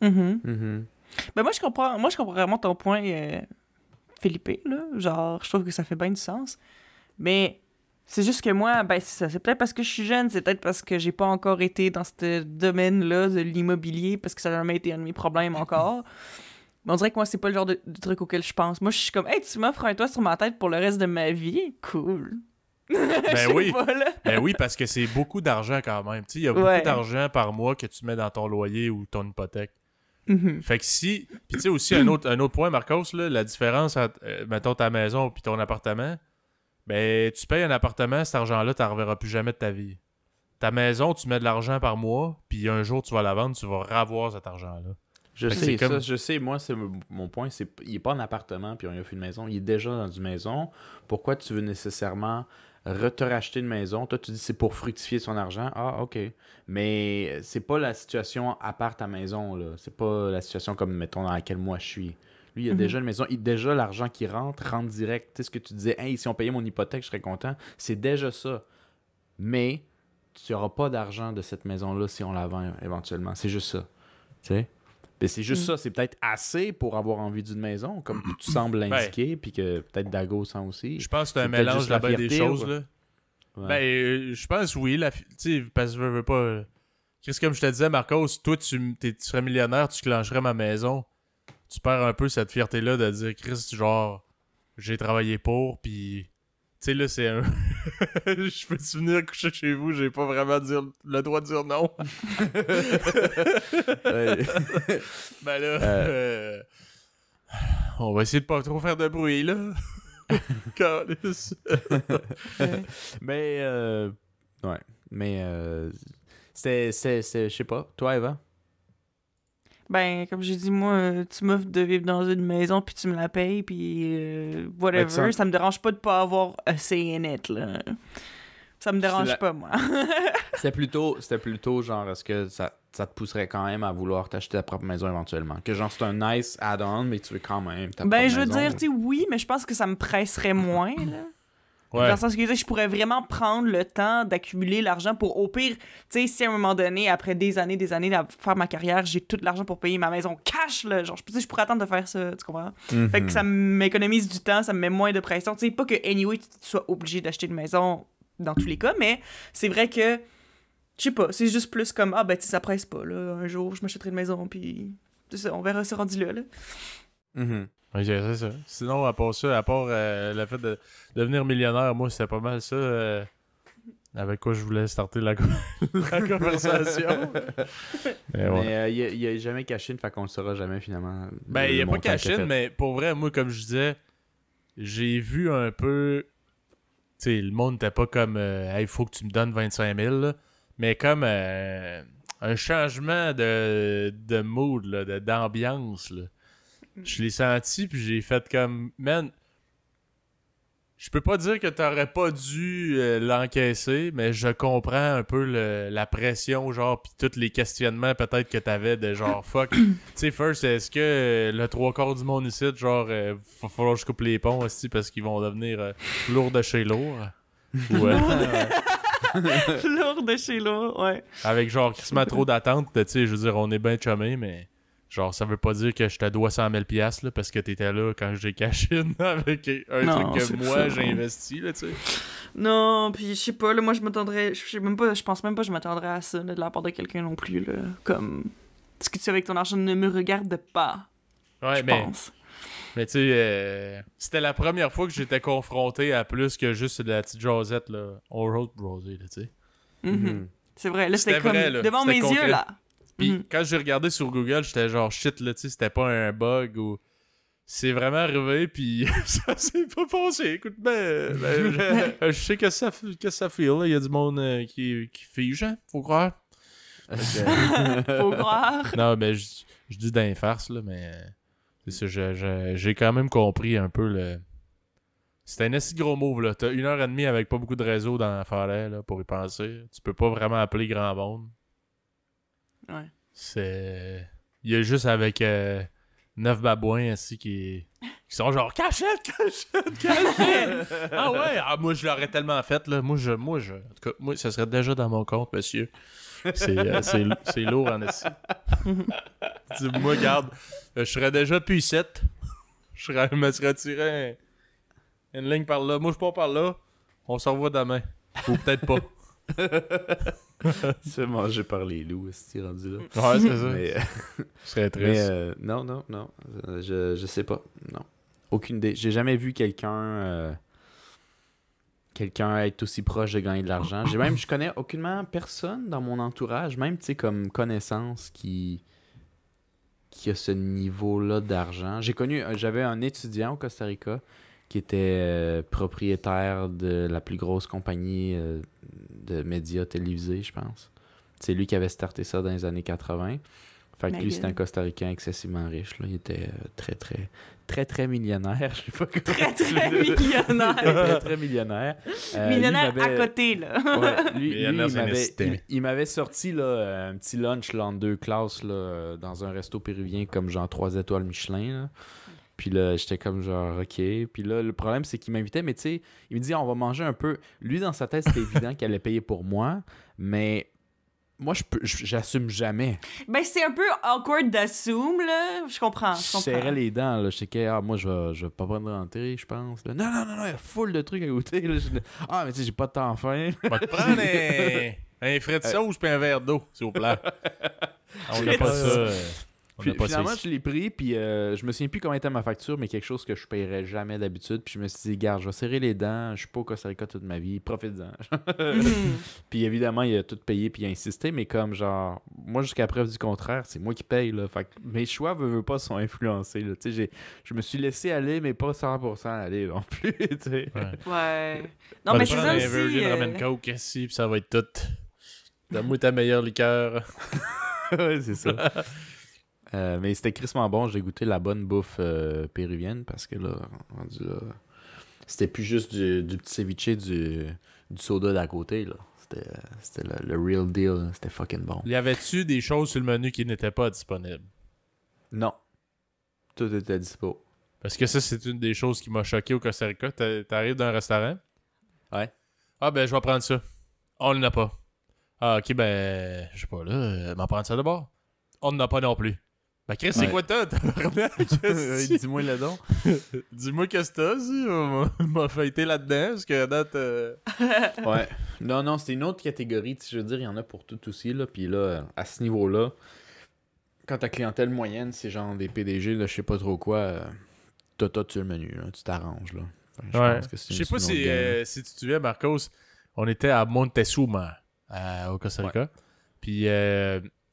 Ben moi, je comprends vraiment ton point, Philippe, là. Genre, je trouve que ça fait bien du sens. Mais c'est juste que moi, ben c'est ça. C'est peut-être parce que je suis jeune, c'est peut-être parce que j'ai pas encore été dans ce domaine-là de l'immobilier, parce que ça n'a jamais été un de mes problèmes encore. Mais on dirait que moi, c'est pas le genre de truc auquel je pense. Moi, je suis comme, hey, tu m'offres un toit sur ma tête pour le reste de ma vie? Cool. Ben oui. Ben oui, parce que c'est beaucoup d'argent quand même. Tu sais, il y a beaucoup d'argent par mois que tu mets dans ton loyer ou ton hypothèque. Fait que si... Puis tu sais aussi, un autre point, Marcos, là, la différence entre, mettons, ta maison puis ton appartement, ben tu payes un appartement, cet argent-là, tu n'en reverras plus jamais de ta vie. Ta maison, tu mets de l'argent par mois, puis un jour, tu vas la vendre, tu vas revoir cet argent-là. Je sais, moi, c'est mon point, il n'est pas en appartement, puis on a fait une maison, il est déjà dans une maison. Pourquoi tu veux nécessairement te racheter une maison? Toi, tu dis c'est pour fructifier son argent. Ah, OK. Mais c'est pas la situation à part ta maison, là. C'est pas la situation comme, mettons, dans laquelle moi je suis. Lui, il a déjà une maison. Déjà, l'argent qui rentre direct. Tu sais ce que tu disais, hey, si on payait mon hypothèque, je serais content. C'est déjà ça. Mais tu n'auras pas d'argent de cette maison-là si on la vend éventuellement. C'est juste ça. Tu sais? Mais c'est juste ça. C'est peut-être assez pour avoir envie d'une maison, comme tu sembles l'indiquer, puis que peut-être Dago sent aussi. Je pense que c'est un mélange de bien des choses, là. Ouais. Ben, je pense oui. Tu sais, parce que je veux pas... Qu'est-ce comme je te disais, Marcos, toi, tu serais millionnaire, tu clencherais ma maison. Tu perds un peu cette fierté-là de dire, Chris, genre, j'ai travaillé pour, puis... Tu sais, là, c'est un... Je peux-tu venir coucher chez vous? J'ai pas vraiment le droit de dire non. Ben là... On va essayer de pas trop faire de bruit, là. Mais... Ouais. Mais... c'est je sais pas. Toi, Eva? Ben, comme j'ai dit, moi, tu m'offres de vivre dans une maison, puis tu me la payes, puis whatever. Ça me dérange pas de pas avoir a say in it, là. Ça me dérange pas, moi. C'était plutôt genre, est-ce que ça te pousserait quand même à vouloir t'acheter ta propre maison éventuellement? Que genre, c'est un nice add-on, mais tu veux quand même ta propre maison. Ben, je veux dire, tu sais, oui, mais je pense que ça me presserait moins, là. Ouais. Dans le sens que je pourrais vraiment prendre le temps d'accumuler l'argent pour, au pire, tu sais, si à un moment donné, après des années de faire ma carrière, j'ai tout l'argent pour payer ma maison cash, là, genre, je pourrais attendre de faire ça, tu comprends? Fait que ça m'économise du temps, ça me met moins de pression. Tu sais, pas que, anyway, tu sois obligé d'acheter une maison dans tous les cas, mais c'est vrai que, je sais pas, c'est juste plus comme, ah, ben, tu sais, ça presse pas, là, un jour, je m'achèterai une maison, puis c'est ça, on verra ce rendu là. Oui, c'est ça. Sinon, à part ça, le fait de devenir millionnaire, moi, c'était pas mal ça. avec quoi je voulais starter la conversation. Mais il a jamais caché, fait qu'on le saura jamais finalement. Ben, il a pas caché, mais pour vrai, moi, comme je disais, j'ai vu un peu. Tu sais, le monde n'était pas comme il faut que tu me donnes 25 000, là, mais comme un changement de mood, là, d'ambiance. Là. Je l'ai senti, puis j'ai fait comme, man, je peux pas dire que t'aurais pas dû l'encaisser, mais je comprends un peu la pression, genre, puis tous les questionnements peut-être que t'avais de genre, fuck. Tu sais, first, est-ce que le 3/4 du monde ici, genre, va falloir que je coupe les ponts aussi parce qu'ils vont devenir lourds de chez lourd? Ou, Lourd de chez lourd, ouais. avec genre, crissement trop d'attente, tu sais, je veux dire, on est bien chummés, mais... Genre, ça veut pas dire que je te dois 100 000 $, là, parce que t'étais là quand j'ai caché avec un truc que moi, j'ai investi, là, tu sais. Non, puis je sais pas, là, moi, je m'attendrais... Je pense même pas que je m'attendrais à ça, là, de la part de quelqu'un non plus, là. Comme... Ce que tu fais avec ton argent ne me regarde pas, je pense. Mais tu sais, c'était la première fois que j'étais confronté à plus que juste de la petite jasette, là. On road brosé, là, tu sais. Mm-hmm. C'est vrai, là, c'était comme vrai, là. devant mes concret. yeux, là. Puis quand j'ai regardé sur Google, j'étais genre shit là, tu sais, c'était pas un bug ou c'est vraiment arrivé puis ça s'est pas passé. Écoute, je sais que ça fait là, il y a du monde qui fige, hein, faut croire. Faut croire. Non, mais je dis d'un farce là, mais c'est ça, j'ai quand même compris un peu le. C'était un assez gros move là. T'as 1h30 avec pas beaucoup de réseau dans la forêt là pour y penser. Tu peux pas vraiment appeler grand monde. Ouais. C'est. Il y a juste avec 9 babouins ainsi qui sont genre cachette. Ah ouais, moi je l'aurais tellement fait là. Moi, en tout cas, moi, ça serait déjà dans mon compte, monsieur. C'est lourd en assis. Moi, regarde, je serais déjà plus 7. Je me serais tiré une ligne par là. Moi, je pars par là. On s'en revoit demain. Ou peut-être pas. Se faire manger par les loups, c'est rendu là. Ouais, c'est ça. Mais, je serais triste. Mais non. Je sais pas. Non. Aucune idée. J'ai jamais vu quelqu'un être aussi proche de gagner de l'argent. Je connais aucunement personne dans mon entourage, même tu sais comme connaissance qui a ce niveau-là d'argent. J'avais un étudiant au Costa Rica qui était propriétaire de la plus grosse compagnie de médias télévisés, je pense. C'est lui qui avait starté ça dans les années 80. Fait que lui, c'était un Costa-Ricain excessivement riche. Là. Il était très millionnaire. Je sais pas comment Très millionnaire. très millionnaire. Millionnaire à côté, là. Ouais, lui il m'avait sorti là, un petit lunch là, en 2 classes là, dans un resto péruvien comme genre 3 étoiles Michelin. Là. Puis là, j'étais comme genre, OK. Puis là, le problème, c'est qu'il m'invitait, mais tu sais, il me dit, on va manger un peu. Lui, dans sa tête, c'était évident qu'il allait payer pour moi, mais moi, j'assume jamais. Ben, c'est un peu awkward d'assume, là. Je comprends. Je serrais les dents, là. Je sais que, moi, je vais pas prendre rentrer, je pense. Là. Non, il y a full de trucs à goûter. Là. Mais tu sais, j'ai pas de temps à faire. On va te prendre un frais de sauce puis un verre d'eau, s'il vous plaît. On n'a pas ça. Puis, finalement, je l'ai pris, puis je me souviens plus comment était ma facture, mais quelque chose que je paierais jamais d'habitude. Puis je me suis dit, garde, je vais serrer les dents, je suis pas au Costa Rica toute ma vie, profite-en. Puis évidemment, il a tout payé, puis il a insisté, mais comme genre, moi, jusqu'à preuve du contraire, c'est moi qui paye, là. Fait que mes choix, veux pas, sont influencés, là. Tu sais, je me suis laissé aller, mais pas 100% aller non plus, tu sais. Ouais. Non, mais c'est ça aussi. Virgin Ramen Coke, ici, puis ça va être tout. Donne-moi ta meilleure liqueur. Ouais, c'est ça. Mais c'était crissement bon. J'ai goûté la bonne bouffe péruvienne parce que là, rendu là, c'était plus juste du petit ceviche du soda d'à côté. Là. C'était le real deal. C'était fucking bon. Y avait-tu des choses sur le menu qui n'étaient pas disponibles? Non. Tout était dispo. Parce que ça, c'est une des choses qui m'a choqué au Costa Rica. T'arrives dans un restaurant? Ouais. Ah, ben, je vais prendre ça. On n'en a pas. Ah, ok, ben, je sais pas, là, m'en prendre ça d'abord. On n'en a pas non plus. Ben, Chris, c'est quoi t'as? Dis-moi le don. Dis-moi qu'est-ce que t'as, si? On m'a feuilleté là-dedans, parce que date. Ouais. Non, c'était une autre catégorie. Je veux dire, il y en a pour tout aussi, là. Puis là, à ce niveau-là, quand ta clientèle moyenne, c'est genre des PDG, là, je sais pas trop quoi, t'as le menu, là. Tu t'arranges, là. Enfin, je sais pas si tu suivais, Marcos. On était à Montezuma, au Costa Rica. Puis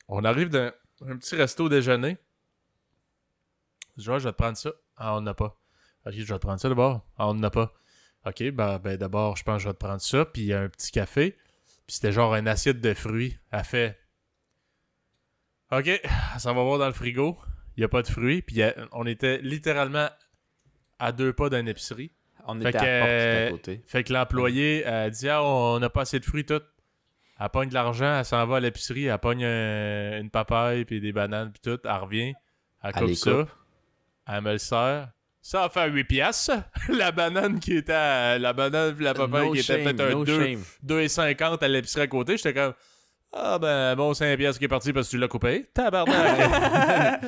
on arrive dans un petit resto déjeuner. Genre, je vais te prendre ça. Ah, on n'a pas. Ok, je vais te prendre ça d'abord. Ah, on n'a pas. Ok, ben d'abord, je pense que je vais te prendre ça. Puis un petit café. Puis c'était genre une assiette de fruits. Elle fait... Ok, ça va voir dans le frigo. Il n'y a pas de fruits. Puis on était littéralement à 2 pas d'une épicerie. On était à la porte à côté. Fait que l'employé dit « Ah, on n'a pas assez de fruits, tout. » Elle pogne de l'argent, elle s'en va à l'épicerie, elle pogne une papaye puis des bananes puis tout. Elle revient, elle coupe ça. Elle me le sert. Ça a fait 8 piastres. La banane qui était la banane puis la papaye qui était peut-être un 2,50 à l'épicerie à côté. J'étais comme... Ah ben, bon 5 piastres qui est parti parce que tu l'as coupé. Tabarnak!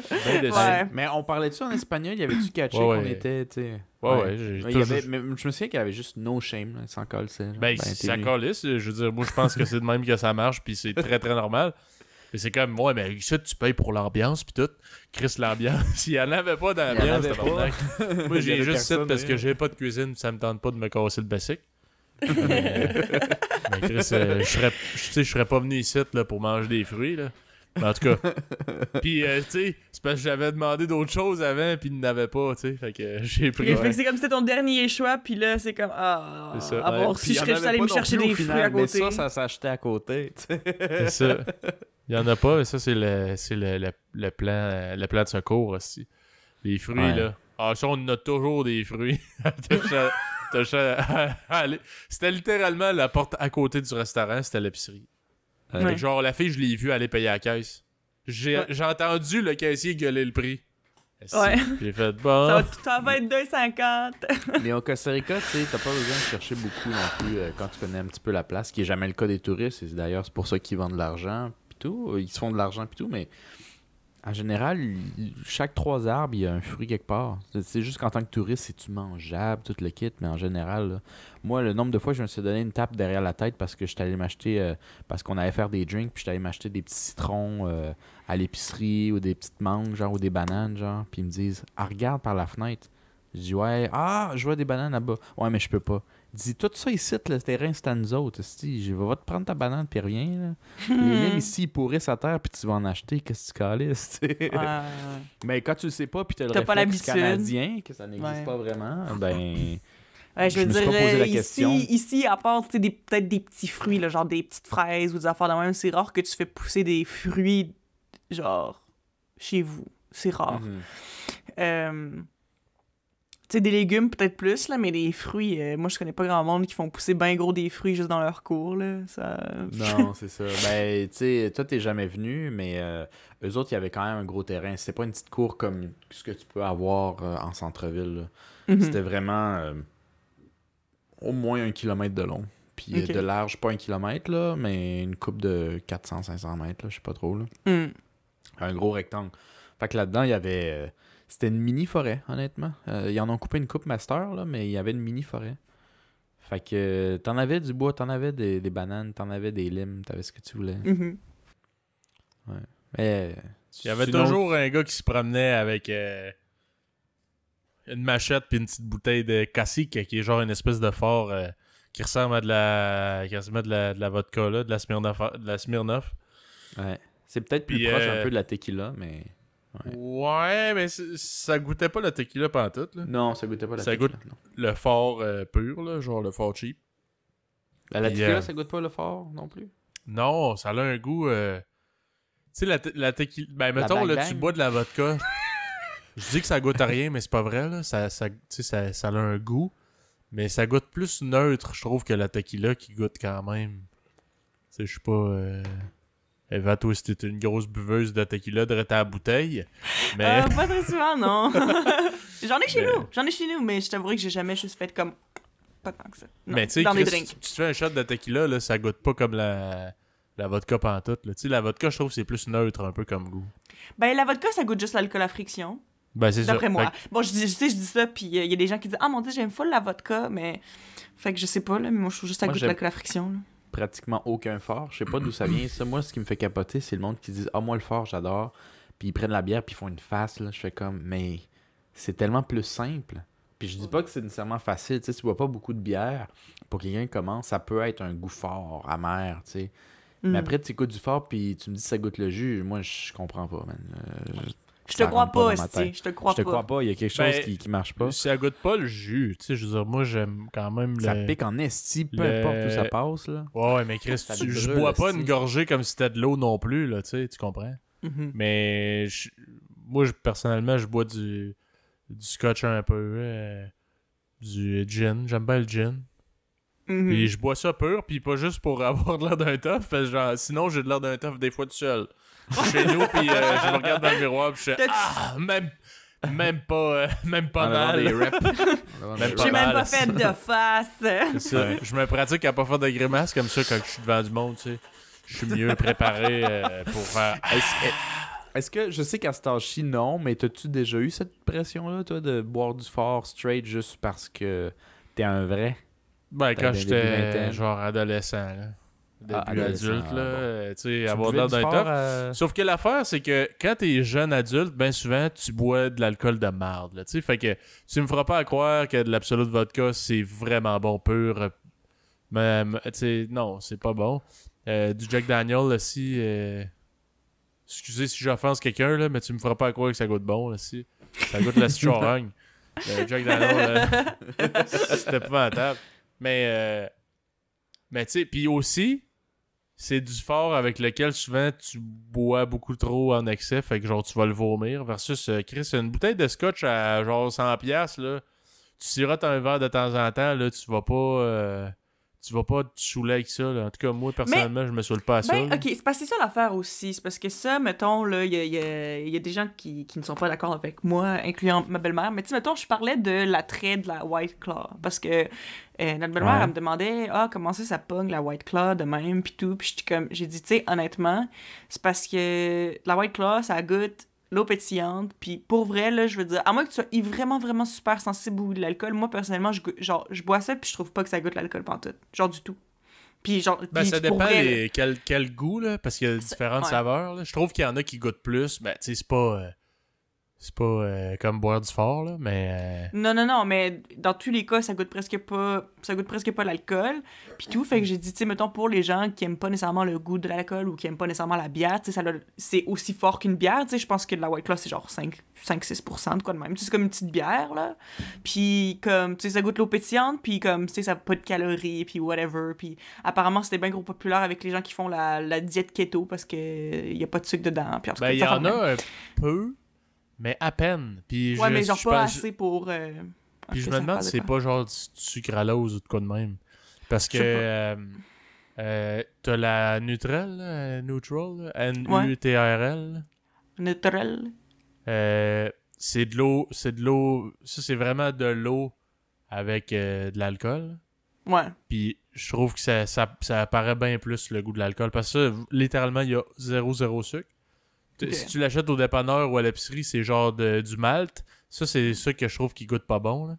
Mais on parlait de ça en espagnol, il y avait-tu catché qu'on était, tu sais... Ouais, mais je me souviens qu'il y avait juste no shame, là, sans coller. Ben, ça calisse. Je veux dire, moi, je pense que c'est de même que ça marche, puis c'est très, très normal. Mais c'est comme, ouais, mais ici, tu payes pour l'ambiance, puis tout. Chris, l'ambiance. Il n'y en avait pas d'ambiance, tabarnak. Moi, j'ai juste ça parce que j'ai pas de cuisine, ça me tente pas de me casser le basic. Mais Chris, je serais pas venu ici là, pour manger des fruits, là. Mais en tout cas. Puis, tu sais, c'est parce que j'avais demandé d'autres choses avant, puis ils n'avaient pas, tu sais. Fait que j'ai pris. Fait que c'est comme si c'était ton dernier choix, puis là, c'est comme, c'est ça. À voir si je serais juste allé me chercher des fruits à côté. Mais ça s'achetait à côté, tu sais. C'est ça. Il y en a pas, mais ça, c'est le plan de secours aussi. Les fruits, là. Ah, ça, on a toujours des fruits. C'était littéralement la porte à côté du restaurant, c'était l'épicerie. Genre, la fille, je l'ai vue aller payer à la caisse. J'ai entendu le caissier gueuler le prix. Ouais. J'ai fait bon. Ça va être 2,50. Mais au Costa Rica, tu sais, t'as pas besoin de chercher beaucoup non plus quand tu connais un petit peu la place, ce qui est jamais le cas des touristes. Et d'ailleurs, c'est pour ça qu'ils vendent de l'argent, pis tout. Ils se font de l'argent, pis tout, mais en général, chaque 3 arbres, il y a un fruit quelque part. C'est juste qu'en tant que touriste, c'est tu mangeable, tout le kit, mais en général, là, moi, le nombre de fois, je me suis donné une tape derrière la tête parce que j'étais allé m'acheter, parce qu'on allait faire des drinks, puis j'étais allé m'acheter des petits citrons à l'épicerie ou des petites mangues, genre, ou des bananes, genre, puis ils me disent, ah, regarde par la fenêtre. Je dis, ouais, je vois des bananes là-bas. Ouais, mais je peux pas. Dis, tout ça ici, le terrain, c'est à nous autres. Je vais te prendre ta banane, puis rien. Là. Les limes ici, ils pourrissent à terre, puis tu vas en acheter. Qu'est-ce que tu calisses, tu sais? Mais quand tu le sais pas, puis tu as le réflexe canadien, que ça n'existe pas vraiment, ben... je veux dire, ici, à part peut-être des petits fruits, là, genre des petites fraises ou des affaires de même, c'est rare que tu fais pousser des fruits, genre, chez vous. C'est rare. Tu sais, des légumes, peut-être plus, là, mais des fruits, moi, je connais pas grand monde qui font pousser bien gros des fruits juste dans leur cour, là. Ça... Non, c'est ça. Ben, tu sais, toi, t'es jamais venu, mais eux autres, il y avait quand même un gros terrain. C'était pas une petite cour comme ce que tu peux avoir en centre-ville, là. C'était vraiment au moins 1 kilomètre de long. Puis de large, pas 1 kilomètre, là, mais une coupe de 400-500 mètres, là, je sais pas trop, là. Un gros rectangle. Fait que là-dedans, il y avait... C'était une mini-forêt, honnêtement. Ils en ont coupé une coupe master, là, mais il y avait une mini-forêt. Fait que t'en avais du bois, t'en avais des bananes, t'en avais des limes, t'avais ce que tu voulais. Ouais. Mais, il y avait toujours un gars qui se promenait avec une machette puis une petite bouteille de cacique, qui est genre une espèce de fort qui ressemble à de la vodka, là, de la Smirnoff. Ouais. C'est peut-être plus proche un peu de la tequila, mais... Ouais, mais ça goûtait pas la tequila pantoute, là. Non, ça goûtait pas la tequila. Ça goûte le fort pur, là, genre le fort cheap. La tequila, ça goûte pas le fort non plus? Non, ça a un goût... Tu sais, la tequila... Ben, mettons, là, tu bois de la vodka. Je dis que ça goûte à rien, mais c'est pas vrai, là. Ça a un goût, mais ça goûte plus neutre, je trouve, que la tequila qui goûte quand même. Tu sais, je sais pas... Eva, toi, c'était une grosse buveuse de tequila de à la bouteille. Mais... pas très souvent, non. J'en ai chez nous, mais je t'avouerai que j'ai jamais juste fait comme... Pas tant que ça. Non, mais tu sais, tu te fais un shot de tequila, là, ça goûte pas comme la vodka pantoute. Tu sais, la vodka, je trouve que c'est plus neutre un peu comme goût. Ben, la vodka, ça goûte juste l'alcool à friction. Ben, c'est ça. D'après moi. Bon, je dis ça, puis il y a des gens qui disent « Ah, mon Dieu, j'aime full la vodka, mais... » Fait que je sais pas, là, mais moi, je trouve juste que ça goûte l'alcool à friction, là. Pratiquement aucun fort. Je sais pas d'où ça vient. Ça, moi, ce qui me fait capoter, c'est le monde qui dit « Ah, moi, le fort, j'adore. » Puis ils prennent la bière, puis ils font une face, là. Je fais comme « Mais c'est tellement plus simple. Puis je dis pas que c'est nécessairement facile, tu sais, tu bois pas beaucoup de bière, pour quelqu'un qui commence, ça peut être un goût fort, amer, tu sais. Mais après, tu écoutes du fort, puis tu me dis que ça goûte le jus, moi, je comprends pas, man. Je te crois pas, Esti, je te crois pas. Je te crois pas, il y a quelque chose qui marche pas. Ça goûte pas le jus, tu sais, je veux dire, moi, j'aime quand même Ça pique en esti, peu importe où ça passe, là. Ouais, mais Chris, je bois pas une gorgée comme si c'était de l'eau non plus, là, tu sais, tu comprends? Mais moi, personnellement, je bois du scotch un peu, du gin. J'aime bien le gin. Puis je bois ça pur, puis pas juste pour avoir de l'air d'un tough, parce que genre, sinon j'ai de l'air d'un tough des fois tout seul. Chez nous, puis je me regarde dans le miroir, puis je fais même pas mal. J'ai même pas fait de face. C'est ça. Je me pratique à pas faire de grimaces comme ça quand je suis devant du monde, tu sais. Je suis mieux préparé pour faire... Est-ce que, je sais qu'à cet âge-ci, non, mais t'as-tu déjà eu cette pression-là, toi, de boire du fort straight juste parce que t'es un vrai? Ben, quand j'étais genre adolescent, là. Début adulte, là. Tu sais, avoir de l'air d'un top. Sauf que l'affaire, c'est que quand t'es jeune adulte, ben souvent, tu bois de l'alcool de marde, là. Tu sais, fait que tu me feras pas à croire que de l'Absolute Vodka, c'est vraiment bon pur. Même, tu sais, non, c'est pas bon. Du Jack Daniel, aussi... Excusez si j'offense quelqu'un, là, mais tu me feras pas à croire que ça goûte bon, là, si. Ça goûte la citrogne. Jack Daniel, c'était épouvantable. Mais tu sais, puis aussi, c'est du fort avec lequel souvent tu bois beaucoup trop en excès, fait que genre tu vas le vomir. Versus, Chris, une bouteille de scotch à genre 100$, là, tu sirotes un verre de temps en temps, là, tu vas pas te saouler avec ça, là. En tout cas, moi, personnellement, je me saoule pas à ça. Ok, c'est parce que c'est ça l'affaire aussi. C'est parce que ça, mettons, là, il y a des gens qui ne sont pas d'accord avec moi, incluant ma belle-mère. Mais tu sais, mettons, je parlais de l'attrait de la White Claw. Parce que notre belle-mère, elle me demandait, comment ça pogne la White Claw de même, pis tout. Puis j'ai dit, tu sais, honnêtement, c'est parce que la White Claw, ça goûte l'eau pétillante, puis pour vrai, là, je veux dire, à moins que tu sois vraiment, vraiment super sensible au goût de l'alcool, moi, personnellement, je bois ça, puis je trouve pas que ça goûte l'alcool pantoute. Genre du tout. Puis genre... Ben, ça dépend vrai, quel goût, là, parce qu'il y a différentes saveurs, là. Je trouve qu'il y en a qui goûtent plus, ben, tu sais, c'est pas comme boire du fort, là, mais... Non, mais dans tous les cas, ça goûte presque pas l'alcool, puis tout, fait que j'ai dit, tu sais, mettons, pour les gens qui aiment pas nécessairement le goût de l'alcool ou qui aiment pas nécessairement la bière, tu sais, c'est aussi fort qu'une bière, tu sais, je pense que la White Claw, c'est genre 5-6% de quoi de même, c'est comme une petite bière, là, puis comme, tu sais, ça goûte l'eau pétillante, puis comme, tu sais, ça n'a pas de calories, puis whatever, puis apparemment, c'était bien gros populaire avec les gens qui font la diète keto, parce que y a pas de sucre dedans, puis en tout cas, ben, il y en a un peu... Mais à peine. Puis ouais, mais genre pas assez pour... puis je me demande si c'est pas genre du sucralose ou de quoi de même. Parce que t'as la Nutrel, Neutral, N-U-T-R-L. Neutral. C'est de l'eau... Ça, c'est vraiment de l'eau avec de l'alcool. Ouais. Puis je trouve que ça apparaît bien plus le goût de l'alcool. Parce que ça, littéralement, il y a 0 sucre. Okay. Si tu l'achètes au dépanneur ou à l'épicerie, c'est genre du malt. Ça, c'est ça que je trouve qui goûte pas bon. Là.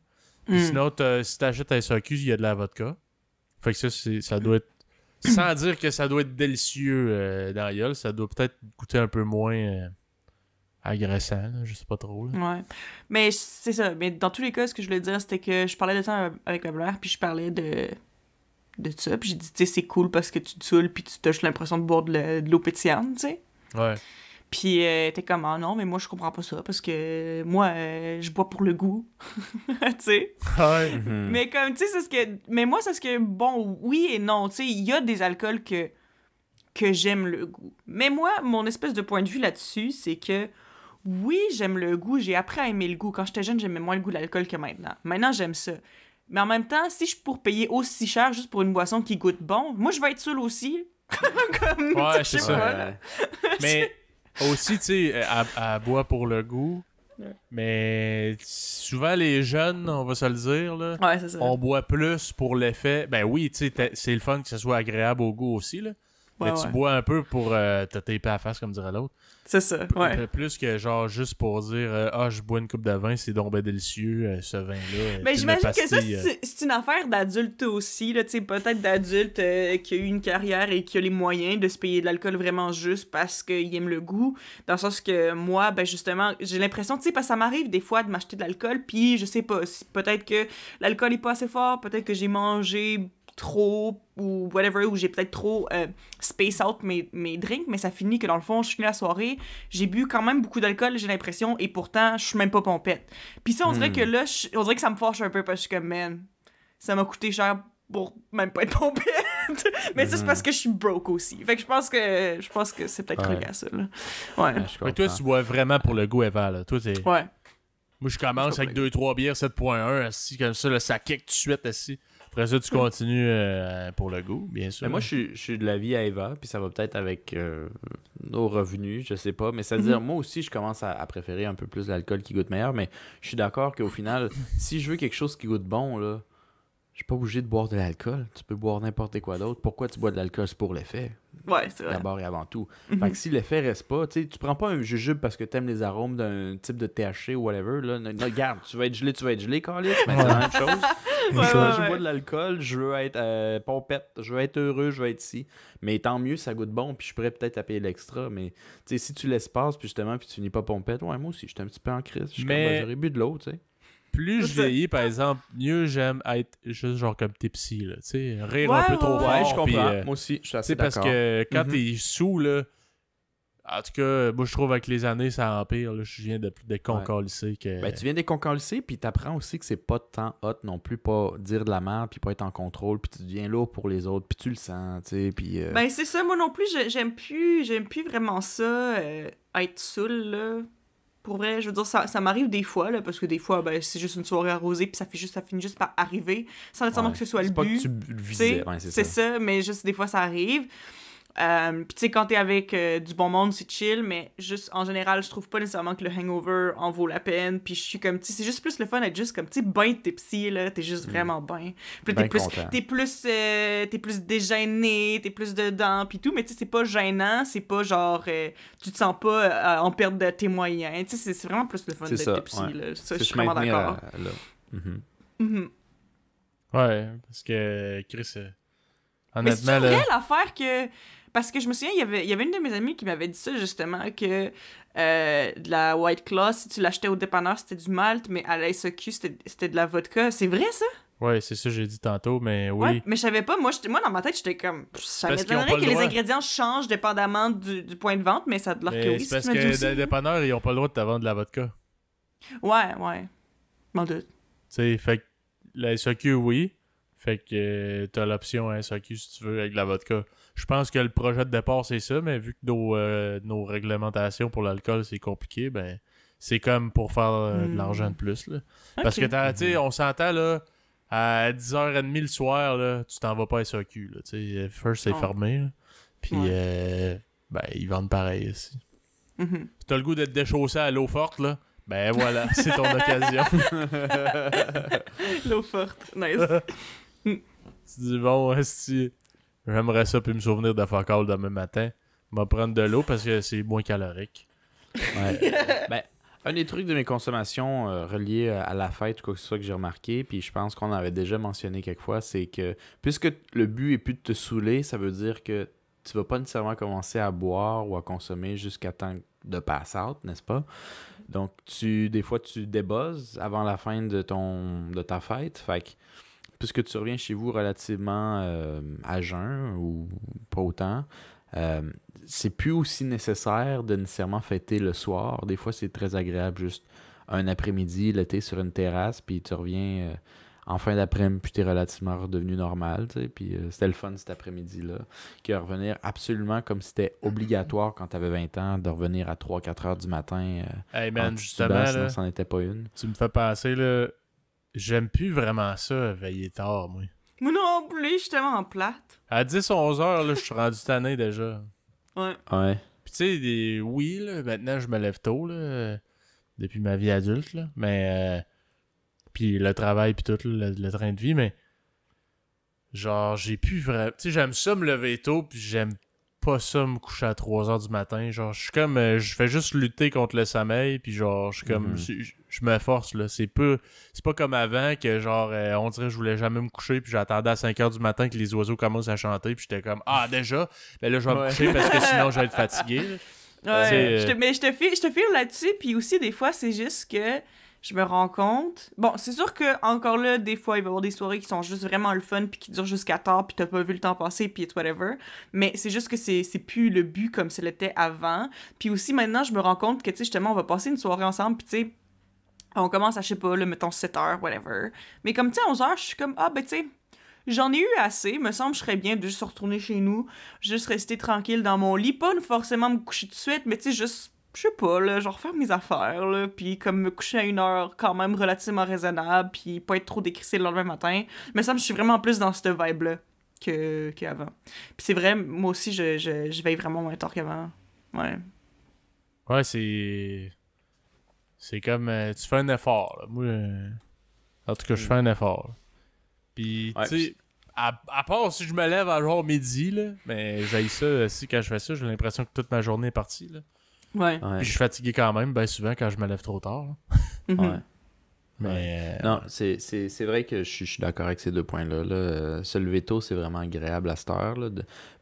Sinon, si t'achètes à SAQ, il y a de la vodka. Fait que ça doit être... Sans dire que ça doit être délicieux dans la gueule, ça doit peut-être goûter un peu moins agressant. Là, je sais pas trop. Là. Ouais. Mais c'est ça. Mais dans tous les cas, ce que je voulais dire, c'était que je parlais de ça avec ma mère, puis je parlais de ça. Puis j'ai dit, tu sais, c'est cool parce que tu te saoules, puis tu as juste l'impression de boire de l'eau pétillante, tu sais. Ouais. Puis t'es comme, ah non, mais moi je comprends pas ça parce que moi je bois pour le goût. Tu sais? Ouais. Mais comme, tu sais, c'est ce que. Mais moi, c'est ce que, bon, oui et non. Tu sais, il y a des alcools que j'aime le goût. Mais moi, mon espèce de point de vue là-dessus, c'est que oui, j'aime le goût. J'ai appris à aimer le goût. Quand j'étais jeune, j'aimais moins le goût de l'alcool que maintenant. Maintenant, j'aime ça. Mais en même temps, si je suis pour payer aussi cher juste pour une boisson qui goûte bon, moi je vais être seule aussi. Comme, ouais, c'est ça. Pas, mais. Aussi, tu sais, à boire pour le goût. Mais souvent, les jeunes, on va se le dire, là, c'est ça. on boit plus pour l'effet. Ben oui, tu sais, c'est le fun que ça soit agréable au goût aussi, là. Mais tu bois un peu pour te taper à la face, comme dirait l'autre. C'est ça, ouais. Plus que genre juste pour dire je bois une coupe de vin, c'est donc ben délicieux, ce vin-là. Mais j'imagine que ça, c'est une affaire d'adulte aussi, là, tu sais, peut-être d'adulte qui a eu une carrière et qui a les moyens de se payer de l'alcool vraiment juste parce qu'il aime le goût. Dans le sens que moi, ben justement, j'ai l'impression, tu sais, parce que ça m'arrive des fois de m'acheter de l'alcool, puis je sais pas, peut-être que l'alcool est pas assez fort, peut-être que j'ai mangé trop ou whatever, ou j'ai peut-être trop space out mes drinks, mais ça finit que dans le fond, je finis la soirée, j'ai bu quand même beaucoup d'alcool, j'ai l'impression, et pourtant, je suis même pas pompette. Puis ça, on dirait que là, on dirait que ça me fâche un peu parce que je suis comme, man, ça m'a coûté cher pour même pas être pompette. Mais ça, c'est parce que je suis broke aussi. Fait que je pense que c'est peut-être relié à ça, là. Ouais. Mais toi, tu bois vraiment pour le goût, Eva, là. Toi, t'es... Ouais. Moi, je commence avec 2-3 bières 7.1, assis comme ça, là, ça kick tout de suite, assis. Après ça, tu continues pour le goût, bien sûr. Mais moi, je suis de l'avis à Eva, puis ça va peut-être avec nos revenus, je sais pas. Mais c'est-à-dire, moi aussi, je commence à préférer un peu plus l'alcool qui goûte meilleur, mais je suis d'accord qu'au final, si je veux quelque chose qui goûte bon, là, je suis pas obligé de boire de l'alcool. Tu peux boire n'importe quoi d'autre. Pourquoi tu bois de l'alcool? C'est pour l'effet. Ouais, c'est vrai. D'abord et avant tout. Fait que si l'effet reste pas, tu sais, tu prends pas un jujube parce que t'aimes les arômes d'un type de THC ou whatever, là. Regarde, tu vas être gelé, Carlis, mais c'est la même chose. Je bois de l'alcool, je veux être pompette, je veux être heureux, je veux être ci. Mais tant mieux, ça goûte bon, puis je pourrais peut-être à payer l'extra, mais tu sais, si tu laisses passer, puis justement, puis tu finis pas pompette, ouais, moi aussi, j'étais un petit peu en crise. J'aurais bu de l'eau, tu sais. Plus je vieillis, par exemple, mieux j'aime être juste genre comme Tipsy, là, tu sais, rire un peu trop fort. Ouais, je comprends. Puis, moi aussi, je suis assez d'accord. Parce que quand t'es sous, là, en tout cas, moi je trouve avec les années, ça empire, là, je viens de concalisser que... Ben, tu viens des concalisser, puis t'apprends aussi que c'est pas tant hot non plus, pas dire de la merde, puis pas être en contrôle, puis tu deviens lourd pour les autres, puis tu le sens, tu sais, puis... Ben, c'est ça, moi non plus, j'aime plus vraiment ça, être saoul, là. Pour vrai, je veux dire, ça m'arrive des fois, là, parce que des fois, ben, c'est juste une soirée arrosée, puis ça finit juste par arriver, sans nécessairement que ce soit le but. C'est pas que tu le visais, c'est ça, mais juste des fois, ça arrive. Puis tu sais, quand t'es avec du bon monde, c'est chill, mais juste, en général, je trouve pas nécessairement que le hangover en vaut la peine, puis je suis comme, tu sais, c'est juste plus le fun d'être juste comme, tu sais, ben tipsy, là, t'es juste vraiment ben. Puis t'es plus dégêné, t'es plus dedans, puis tout, mais tu sais, c'est pas gênant, c'est pas genre, tu te sens pas en perte de tes moyens, tu sais, c'est vraiment plus le fun d'être tipsy, là. Ça, je suis vraiment d'accord. Ouais, parce que Chris, honnêtement, mais c'est vrai l'affaire que... Parce que je me souviens, il y avait une de mes amies qui m'avait dit ça, justement, que de la White Claw, si tu l'achetais au dépanneur, c'était du malt, mais à la SAQ, c'était de la vodka. C'est vrai, ça? Ouais, c'est ça que j'ai dit tantôt, mais oui. Ouais, mais je savais pas. Moi, dans ma tête, j'étais comme... Ça m'étonnerait que les ingrédients changent dépendamment du point de vente, mais ça a de l'air que oui. C'est parce que les dépanneurs, ils ont pas le droit de te vendre de la vodka. Ouais. M'en doute. Tu sais, fait que la SAQ, oui. Fait que t'as l'option à SAQ si tu veux avec de la vodka. Je pense que le projet de départ, c'est ça, mais vu que nos réglementations pour l'alcool, c'est compliqué, ben c'est comme pour faire de l'argent de plus, là. Okay. Parce que, tu sais, on s'entend, là, à 10h30 le soir, là, tu t'en vas pas à SAQ, là. Tu sais, First, c'est fermé, là. Puis, ben, ils vendent pareil ici. Si t'as le goût d'être déchaussé à l'eau forte, là, ben voilà, c'est ton occasion. L'eau forte, nice. Tu dis, bon, si j'aimerais ça puis me souvenir de fuck all demain matin, je vais prendre de l'eau parce que c'est moins calorique. Ouais. Ben, un des trucs de mes consommations reliés à la fête ou quoi que ce soit que j'ai remarqué, puis je pense qu'on avait déjà mentionné quelquefois, c'est que puisque le but est plus de te saouler, ça veut dire que tu vas pas nécessairement commencer à boire ou à consommer jusqu'à temps de pass out, n'est-ce pas? Donc, des fois, tu débuzzes avant la fin de ta fête. Fait que, puisque tu reviens chez vous relativement à jeun ou pas autant, c'est plus aussi nécessaire de nécessairement fêter le soir. Des fois, c'est très agréable juste un après-midi, l'été, sur une terrasse, puis tu reviens en fin d'après-midi, puis t'es relativement redevenu normal, tu sais. Puis c'était le fun cet après-midi-là, qui va revenir absolument comme si c'était obligatoire quand t'avais 20 ans de revenir à 3-4 heures du matin. Hey man, justement, sinon c'en était pas une. Tu me fais penser, là, j'aime plus vraiment ça, veiller tard, moi. Moi non plus, je suis tellement plate. À 10-11 heures, là, je suis rendu tanné déjà. Ouais. Puis tu sais, oui, là, maintenant je me lève tôt, là, depuis ma vie adulte, là, mais... puis le travail, puis tout, le train de vie, mais genre, j'ai plus vraiment... Tu sais, j'aime ça me lever tôt, puis j'aime pas ça me coucher à 3h du matin. Genre, je suis comme... je fais juste lutter contre le sommeil, puis genre, je suis comme... Je me force, là. C'est pas comme avant, que genre, on dirait que je voulais jamais me coucher, puis j'attendais à 5h du matin que les oiseaux commencent à chanter, puis j'étais comme, ah, déjà? Ben là, je vais me coucher parce que sinon, je vais être fatigué. Là. Ouais, mais je te file là-dessus, puis aussi, des fois, c'est juste que je me rends compte... Bon, c'est sûr que encore là, des fois, il va y avoir des soirées qui sont juste vraiment le fun, puis qui durent jusqu'à tard, puis t'as pas vu le temps passer, puis whatever. Mais c'est juste que c'est plus le but comme ça l'était avant. Puis aussi, maintenant, je me rends compte que, tu sais, justement, on va passer une soirée ensemble, puis tu sais, on commence à, je sais pas, là, mettons 7h, whatever. Mais comme, tu sais, 11h, je suis comme, ah, ben, tu sais, j'en ai eu assez. Me semble que je serais bien de juste retourner chez nous, juste rester tranquille dans mon lit. Pas forcément me coucher tout de suite, mais tu sais, juste... Je sais pas, là, genre faire mes affaires, là, puis comme me coucher à une heure quand même relativement raisonnable, puis pas être trop décrissé le lendemain matin. Mais ça, je suis vraiment plus dans cette vibe-là qu'avant. Puis c'est vrai, moi aussi, je veille vraiment moins tard qu'avant. Ouais. Ouais, c'est... C'est comme... tu fais un effort, là. Moi, en tout cas, je fais un effort. Là. Puis, tu sais... À part si je me lève à genre midi, là, mais j'haïs ça aussi quand je fais ça, j'ai l'impression que toute ma journée est partie, là. Ouais. Puis je suis fatigué quand même, bien souvent, quand je me lève trop tard. Ouais. Mais... Non, c'est vrai que je suis d'accord avec ces deux points-là. Là. Se lever tôt, c'est vraiment agréable à cette heure. Là.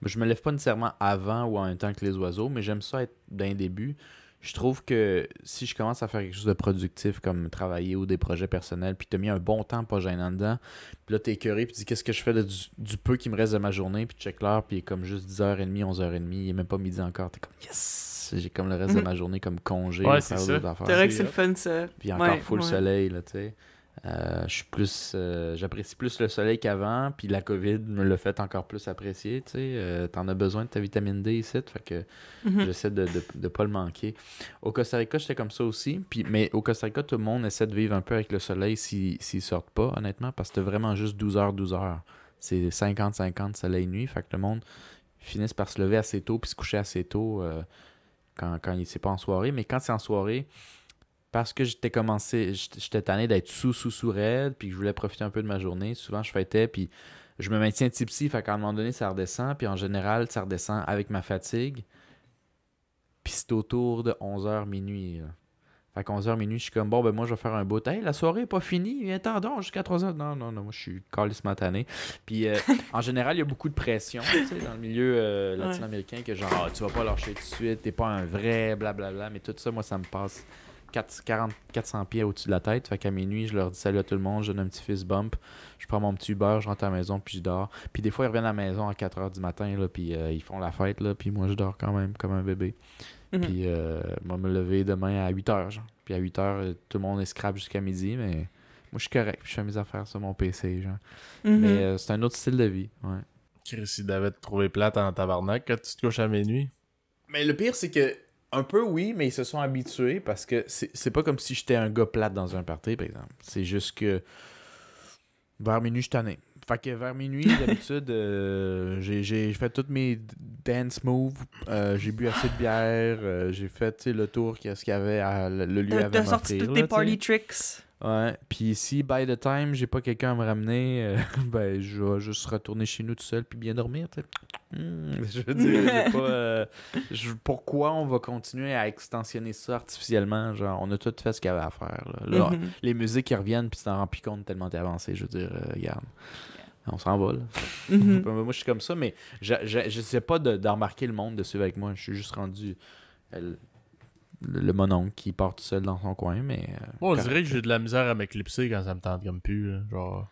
Je me lève pas nécessairement avant ou en même temps que les oiseaux, mais j'aime ça être d'un début. Je trouve que si je commence à faire quelque chose de productif, comme travailler ou des projets personnels, puis t'as mis un bon temps pas gênant dedans, puis là t'es écœuré, puis tu dis qu'est-ce que je fais du peu qui me reste de ma journée, puis tu check l'heure, puis il est comme juste 10h30, 11h30, il est même pas midi encore, t'es comme yes! J'ai comme le reste de ma journée comme congé. Ouais, c'est ça. C'est vrai que c'est le fun, ça. Puis encore full soleil, là, tu sais. Je suis plus... j'apprécie plus le soleil qu'avant, puis la COVID me l'a fait encore plus apprécier, tu sais. T'en as besoin de ta vitamine D ici, fait que j'essaie de pas le manquer. Au Costa Rica, j'étais comme ça aussi, mais au Costa Rica, tout le monde essaie de vivre un peu avec le soleil s'ils sortent pas, honnêtement, parce que t'as vraiment juste 12 heures. C'est 50-50 soleil-nuit, fait que le monde finisse par se lever assez tôt puis se coucher assez tôt quand c'est pas en soirée. Mais quand c'est en soirée... Parce que j'étais tanné d'être sous raide, puis que je voulais profiter un peu de ma journée. Souvent, je fêtais, puis je me maintiens tipsy, fait qu'à un moment donné, ça redescend, puis en général, ça redescend avec ma fatigue. Puis c'est autour de 11h minuit. Là. Fait qu'à 11h minuit, je suis comme, bon, ben moi, je vais faire un bout. Hey, la soirée n'est pas finie, attendons jusqu'à 3h. Non, moi, je suis calissement tanné. Puis en général, il y a beaucoup de pression, tu sais, dans le milieu latino-américain, que genre, tu vas pas lâcher tout de suite, t'es pas un vrai, blablabla. Mais tout ça, moi, ça me passe 400 pieds au-dessus de la tête. Fait qu'à minuit, je leur dis salut à tout le monde, je donne un petit fist bump, je prends mon petit Uber, je rentre à la maison, puis je dors. Puis des fois, ils reviennent à la maison à 4h du matin, là, puis ils font la fête, là, puis moi, je dors quand même comme un bébé. Puis moi, me lever demain à 8h, genre. Puis à 8h, tout le monde est scrap jusqu'à midi, mais moi, je suis correct. Je fais mes affaires sur mon PC, genre. Mais c'est un autre style de vie, ouais. Chris, il devait te trouver plate en tabarnak quand tu te couches à minuit. Mais le pire, c'est que un peu oui, mais ils se sont habitués parce que c'est pas comme si j'étais un gars plate dans un party, par exemple. C'est juste que vers minuit, je suis tanné. Fait que vers minuit, d'habitude, j'ai fait tous mes dance moves. J'ai bu assez de bière. J'ai fait le tour qu'est-ce qu'il y avait à le lieu avait T'as sorti tous tes party tricks. Ouais. Puis si, by the time, j'ai pas quelqu'un à me ramener, ben, je vais juste retourner chez nous tout seul puis bien dormir, tu sais. Je veux dire, j'ai pas... pourquoi on va continuer à extensionner ça artificiellement? Genre, on a tout fait ce qu'il y avait à faire. Là, les musiques qui reviennent puis tu t'en rends plus compte tellement t'es avancé. Je veux dire, regarde. On s'en va, là. Moi, je suis comme ça, mais je sais pas de remarquer le monde de suivre avec moi. Je suis juste rendu... le mononcle qui part tout seul dans son coin, mais... Moi, on dirait que j'ai de la misère à m'éclipser quand ça me tente comme plus, là, genre...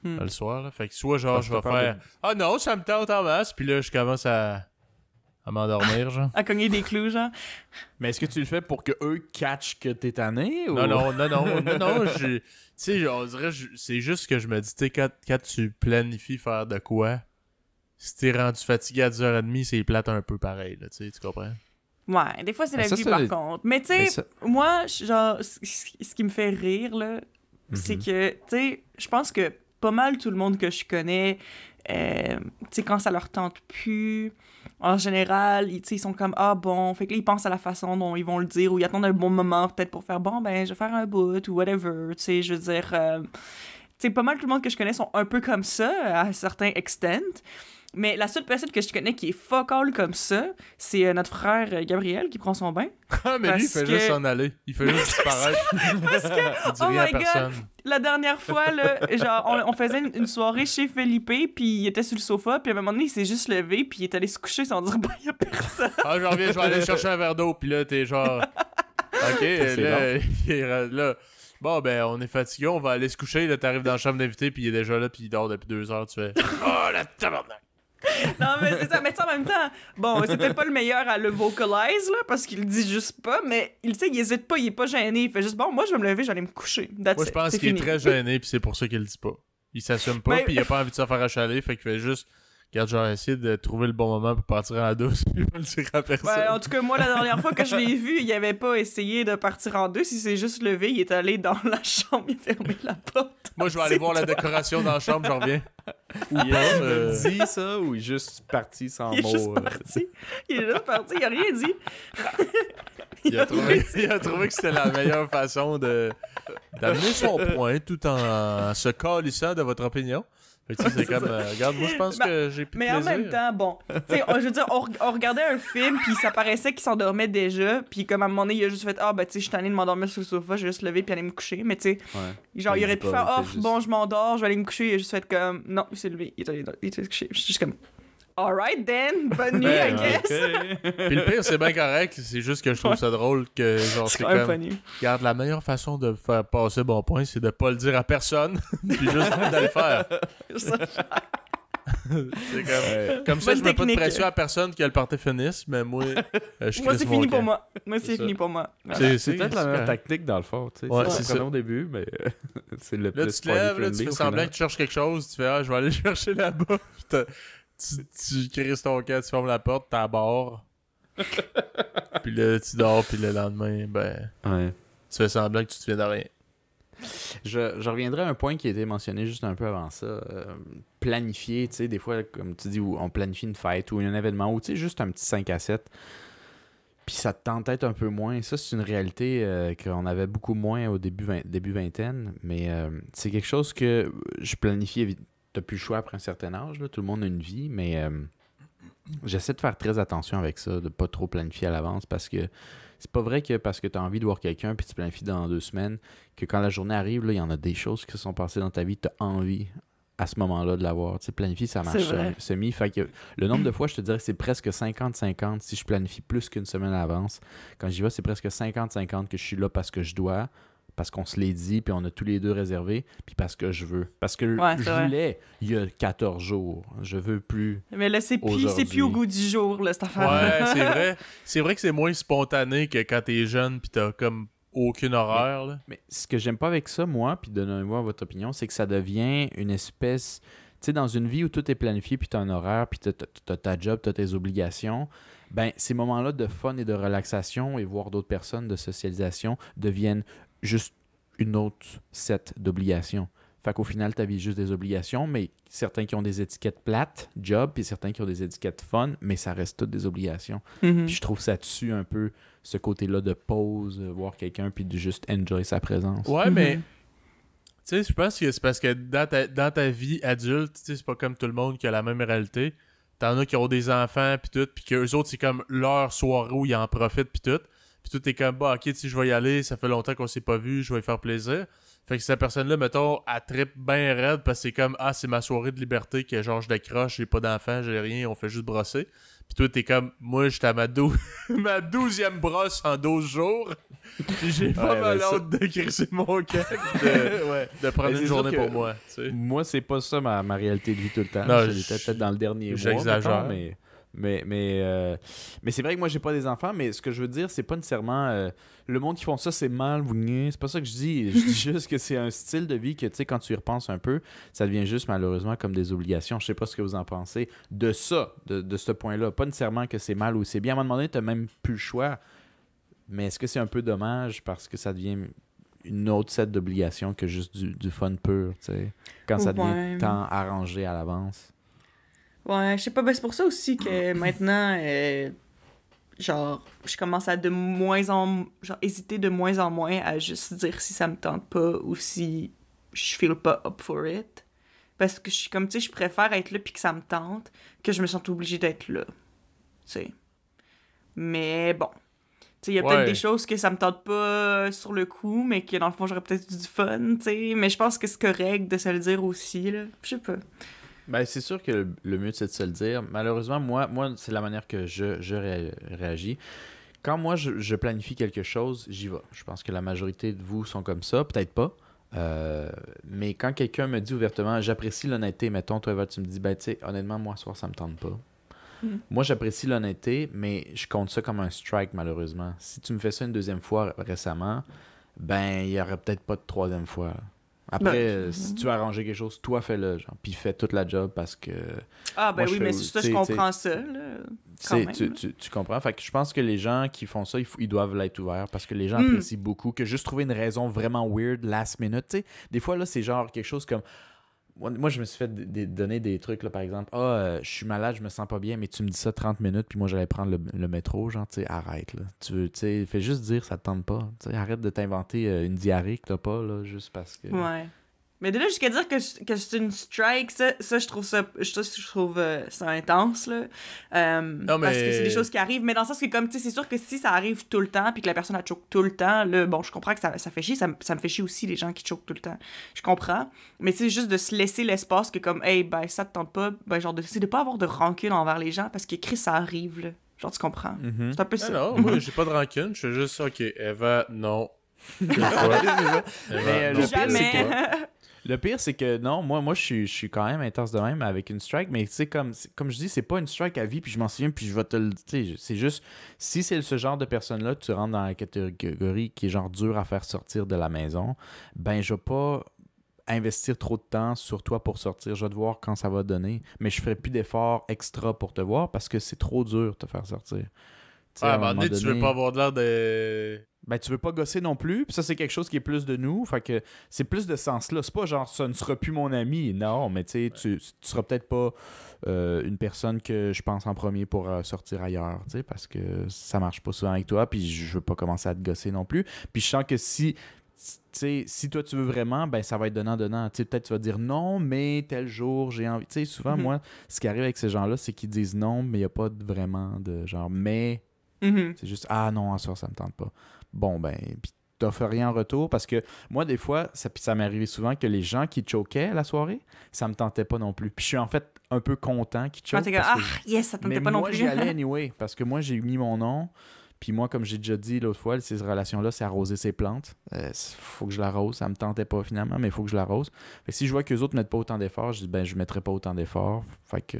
Le soir, là. Fait que soit, genre, je vais faire... Ah non, ça me tente en masse, puis là, je commence à m'endormir, genre. À cogner des clous, genre. Mais est-ce que tu le fais pour que eux catchent que t'es tanné, ou... Non, tu sais, on dirait, c'est juste que je me dis, tu sais, quand tu planifies faire de quoi, si t'es rendu fatigué à 10h30, c'est plate un peu pareil, là, tu sais, tu comprends? Ouais, des fois, c'est la vie, par contre. Mais tu sais, moi, genre, ce qui me fait rire, là, c'est que, tu sais, je pense que pas mal tout le monde que je connais, tu sais, quand ça leur tente plus, en général, ils sont comme, ah bon, fait que là, ils pensent à la façon dont ils vont le dire, ou ils attendent un bon moment, peut-être, pour faire, bon, ben, je vais faire un bout, ou whatever, tu sais, je veux dire... tu sais, pas mal tout le monde que je connais sont un peu comme ça, à un certain extent. Mais la seule personne que je connais qui est fuck all comme ça, c'est notre frère Gabriel qui prend son bain. Ah, mais lui, il fait juste s'en aller. Il fait juste disparaître. Parce que, Il dit rien à personne. La dernière fois, là, genre, on faisait une soirée chez Felipe, puis il était sur le sofa, puis à un moment donné, il s'est juste levé, puis il est allé se coucher sans dire, il y a personne. Ah, j'en reviens, je vais aller chercher un verre d'eau, puis là, t'es genre... OK, là... Bon, ben, on est fatigué, on va aller se coucher. Là, t'arrives dans la chambre d'invité, puis il est déjà là, puis il dort depuis 2 heures. Tu fais « Oh, la tabarnak! » Non, mais c'est ça. Mais en même temps, bon, c'était pas le meilleur à le vocalize, là, parce qu'il le dit juste pas, mais il hésite pas, il est pas gêné. Il fait juste, bon, moi, je vais me lever, j'allais me coucher. Moi, je pense qu'il est très gêné, puis c'est pour ça qu'il le dit pas. Il s'assume pas, puis il a pas envie de se faire achaler, fait qu'il fait juste... Regarde, genre, essayer de trouver le bon moment pour partir en douce, puis pas le dire à personne. En tout cas, moi, la dernière fois que je l'ai vu, il avait pas essayé de partir en douce, il s'est juste levé, il est allé dans la chambre, il a fermé la porte. Moi, je vais aller voir la décoration dans la chambre, je reviens. Ou pas, dit ça, ou il est juste parti sans mot. Il est juste parti. Il est juste parti, il a rien dit. Il a trouvé que c'était la meilleure façon d'amener son point tout en se calissant de votre opinion. Fait que c'est comme, regarde, moi je pense que j'ai plus de plaisir. Mais en même temps, bon, tu sais, je veux dire, on regardait un film, puis ça paraissait qu'il s'endormait déjà, puis comme à un moment donné, il a juste fait, ah, ben tu sais, je suis tanné de m'endormir sur le sofa, je vais juste lever puis aller me coucher, mais tu sais, genre, il aurait pu faire, oh, bon, je m'endors, je vais aller me coucher, il a juste fait comme, non, il s'est levé, il est allé se coucher, je suis juste comme, alright then, bonne nuit, I guess. Puis le pire, c'est bien correct, c'est juste que je trouve ça drôle que, genre, c'est comme, regarde, la meilleure façon de faire passer bon point, c'est de pas le dire à personne, puis juste de le faire. C'est comme ça, je mets pas de pression à personne que le party finisse, mais moi, je moi, c'est fini pour moi. Moi, c'est fini pour moi. C'est peut-être la même technique dans le fond, tu sais. Ouais, c'est ça au début, mais c'est le plus. Là, tu te lèves, là, tu fais semblant que tu cherches quelque chose, tu fais, ah, je vais aller chercher là-bas, tu crises ton camp, tu fermes la porte, t'as barre. Puis là, tu dors, puis le lendemain, ben, tu fais semblant que tu te souviens de rien. Je reviendrai à un point qui a été mentionné juste un peu avant ça. Planifier, tu sais, des fois, comme tu dis, où on planifie une fête ou un événement, ou tu sais, juste un petit 5 à 7. Puis ça te tente peut-être un peu moins. Ça, c'est une réalité qu'on avait beaucoup moins au début vingtaine. Mais c'est quelque chose que je planifie. T'as plus le choix après un certain âge. Là. Tout le monde a une vie, mais j'essaie de faire très attention avec ça, de pas trop planifier à l'avance parce que c'est pas vrai que parce que tu as envie de voir quelqu'un puis tu planifies dans 2 semaines, que quand la journée arrive, il y en a des choses qui se sont passées dans ta vie, tu as envie à ce moment-là de l'avoir. Tu sais, planifier, ça marche semi. Fait que le nombre de fois, je te dirais que c'est presque 50-50 si je planifie plus qu'une semaine à l'avance. Quand j'y vais, c'est presque 50-50 que je suis là parce que je dois, parce qu'on se l'est dit, puis on a tous les deux réservé, puis parce que je veux. Parce que je voulais il y a 14 jours. Je veux plus. Mais là, c'est plus au goût du jour, là, cette affaire. Ouais, c'est vrai. C'est vrai que c'est moins spontané que quand t'es jeune, puis t'as comme aucune horaire. Là. Mais ce que j'aime pas avec ça, moi, puis donnez-moi votre opinion, c'est que ça devient une espèce... Tu sais, dans une vie où tout est planifié, puis t'as un horaire, puis t'as ta job, t'as tes obligations, ben ces moments-là de fun et de relaxation et voir d'autres personnes, de socialisation, deviennent juste une autre set d'obligations. Fait qu'au final, ta vie est juste des obligations, mais certains qui ont des étiquettes plates, job, puis certains qui ont des étiquettes fun, mais ça reste toutes des obligations. Puis je trouve ça tue un peu ce côté-là de pause, voir quelqu'un, puis de juste enjoy sa présence. Ouais, mais tu sais, je pense que c'est parce que dans ta vie adulte, tu sais, c'est pas comme tout le monde qui a la même réalité. T'en as qui ont des enfants, puis tout, puis qu'eux autres, c'est comme leur soirée où ils en profitent, puis tout. Puis tout est comme, bah, ok, tu sais, je vais y aller, ça fait longtemps qu'on s'est pas vu, je vais y faire plaisir. Fait que cette personne-là, mettons, elle trippe bien raide parce que c'est comme, ah, c'est ma soirée de liberté que genre je décroche, j'ai pas d'enfant, j'ai rien, on fait juste brosser. Puis toi, t'es comme, moi, j'étais à ma 12e brosse en 12 jours. Puis j'ai pas mal hâte de crisser mon camp de prendre une journée pour moi. Tu sais. Moi, c'est pas ça ma réalité de vie tout le temps. Non, j'étais peut-être dans le dernier mois. J'exagère. Mais c'est vrai que moi, j'ai pas des enfants, mais ce que je veux dire, c'est pas nécessairement... le monde qui font ça, c'est mal, c'est pas ça que je dis. Je dis juste que c'est un style de vie que, tu sais, quand tu y repenses un peu, ça devient juste, malheureusement, comme des obligations. Je sais pas ce que vous en pensez de ça, de ce point-là. Pas nécessairement que c'est mal ou c'est bien. À un moment donné, t'as même plus le choix. Mais est-ce que c'est un peu dommage parce que ça devient une autre set d'obligations que juste du fun pur, tu sais, quand ça devient tant arrangé à l'avance? Ouais, je sais pas, ben c'est pour ça aussi que maintenant, genre, je commence à hésiter de moins en moins à juste dire si ça me tente pas ou si je feel pas up for it. Parce que je suis comme, tu sais, je préfère être là puis que ça me tente que je me sente obligée d'être là. Tu sais. Mais bon. Tu sais, il y a peut-être des choses que ça me tente pas sur le coup, mais que dans le fond, j'aurais peut-être du fun, tu sais. Mais je pense que c'est correct de se le dire aussi, là. Je sais pas. Ben, c'est sûr que le mieux, c'est de se le dire. Malheureusement, moi c'est la manière que je réagis. Quand moi, je planifie quelque chose, j'y vais. Je pense que la majorité de vous sont comme ça. Peut-être pas. Mais quand quelqu'un me dit ouvertement, j'apprécie l'honnêteté, mettons, toi, Eva, tu me dis, ben, tu sais, honnêtement, moi, ce soir, ça me tente pas. Moi, j'apprécie l'honnêteté, mais je compte ça comme un strike, malheureusement. Si tu me fais ça une deuxième fois récemment, ben, il y aurait peut-être pas de troisième fois. Là. Après, si tu veux arranger quelque chose, toi, fais-le, genre, puis fais toute la job parce que... Ah, ben moi, oui, mais c'est ça, je comprends ça, là. Tu comprends? Fait que je pense que les gens qui font ça, ils doivent l'être ouverts parce que les gens apprécient beaucoup que juste trouver une raison vraiment weird last minute. Tu sais, des fois, là, c'est genre quelque chose comme... Moi, je me suis fait donner des trucs, là, par exemple. Je suis malade, je me sens pas bien, mais tu me dis ça 30 minutes, puis moi, j'allais prendre le métro. Genre, tu sais, arrête, là. Tu sais, fais juste dire ça te tente pas. Tu sais, arrête de t'inventer une diarrhée que t'as pas, là, juste parce que... Ouais. Mais de là jusqu'à dire que c'est une strike, ça je trouve ça intense, là. Non, mais... Parce que c'est des choses qui arrivent, mais dans le sens que, comme, tu sais, c'est sûr que si ça arrive tout le temps, puis que la personne a choke tout le temps, là, bon, je comprends que ça fait chier, ça me fait chier aussi, les gens qui choke tout le temps. Je comprends. Mais c'est juste de se laisser l'espace que, comme, hey, ben, ça te tente pas, ben, genre, de pas avoir de rancune envers les gens, parce que, Chris, ça arrive, là. Genre, tu comprends. C'est un peu ça. Non, moi, j'ai pas de rancune, je fais juste, ok, Eva, non. Mais le pire, c'est que non, moi je suis quand même intense de même avec une strike, mais tu sais, comme je dis, c'est pas une strike à vie, puis je m'en souviens, puis je vais te le dire. C'est juste, si c'est ce genre de personne-là, tu rentres dans la catégorie qui est genre dur à faire sortir de la maison, ben je vais pas investir trop de temps sur toi pour sortir. Je vais te voir quand ça va donner, mais je ferai plus d'efforts extra pour te voir parce que c'est trop dur de te faire sortir. À un moment donné, tu veux pas avoir de l'air de... Ben, tu veux pas gosser non plus, puis ça, c'est quelque chose qui est plus de nous, fait que c'est plus de sens-là. C'est pas genre, ça ne sera plus mon ami, non, mais tu sais, tu seras peut-être pas une personne que je pense en premier pour sortir ailleurs, tu sais, parce que ça marche pas souvent avec toi, puis je veux pas commencer à te gosser non plus. Puis je sens que si toi tu veux vraiment, ben ça va être donnant. Tu sais, peut-être tu vas dire non, mais tel jour, j'ai envie. Tu sais, souvent, moi, ce qui arrive avec ces gens-là, c'est qu'ils disent non, mais il n'y a pas vraiment de genre, mais... C'est juste, ah non, à soir, ça me tente pas. Bon, ben, puis t'offres rien en retour parce que moi, des fois, ça m'est arrivé souvent que les gens qui choquaient la soirée, ça me tentait pas non plus. Puis je suis en fait un peu content qu'ils choquent. Yes, ça tentait pas non plus. Mais moi, j'y allais anyway parce que moi, j'ai mis mon nom. Puis moi, comme j'ai déjà dit l'autre fois, ces relations-là, c'est arroser ses plantes. Faut que je l'arrose. Ça me tentait pas finalement, mais il faut que je l'arrose. Fait que si je vois qu'eux autres mettent pas autant d'efforts, je dis, ben, je mettrai pas autant d'efforts. Fait que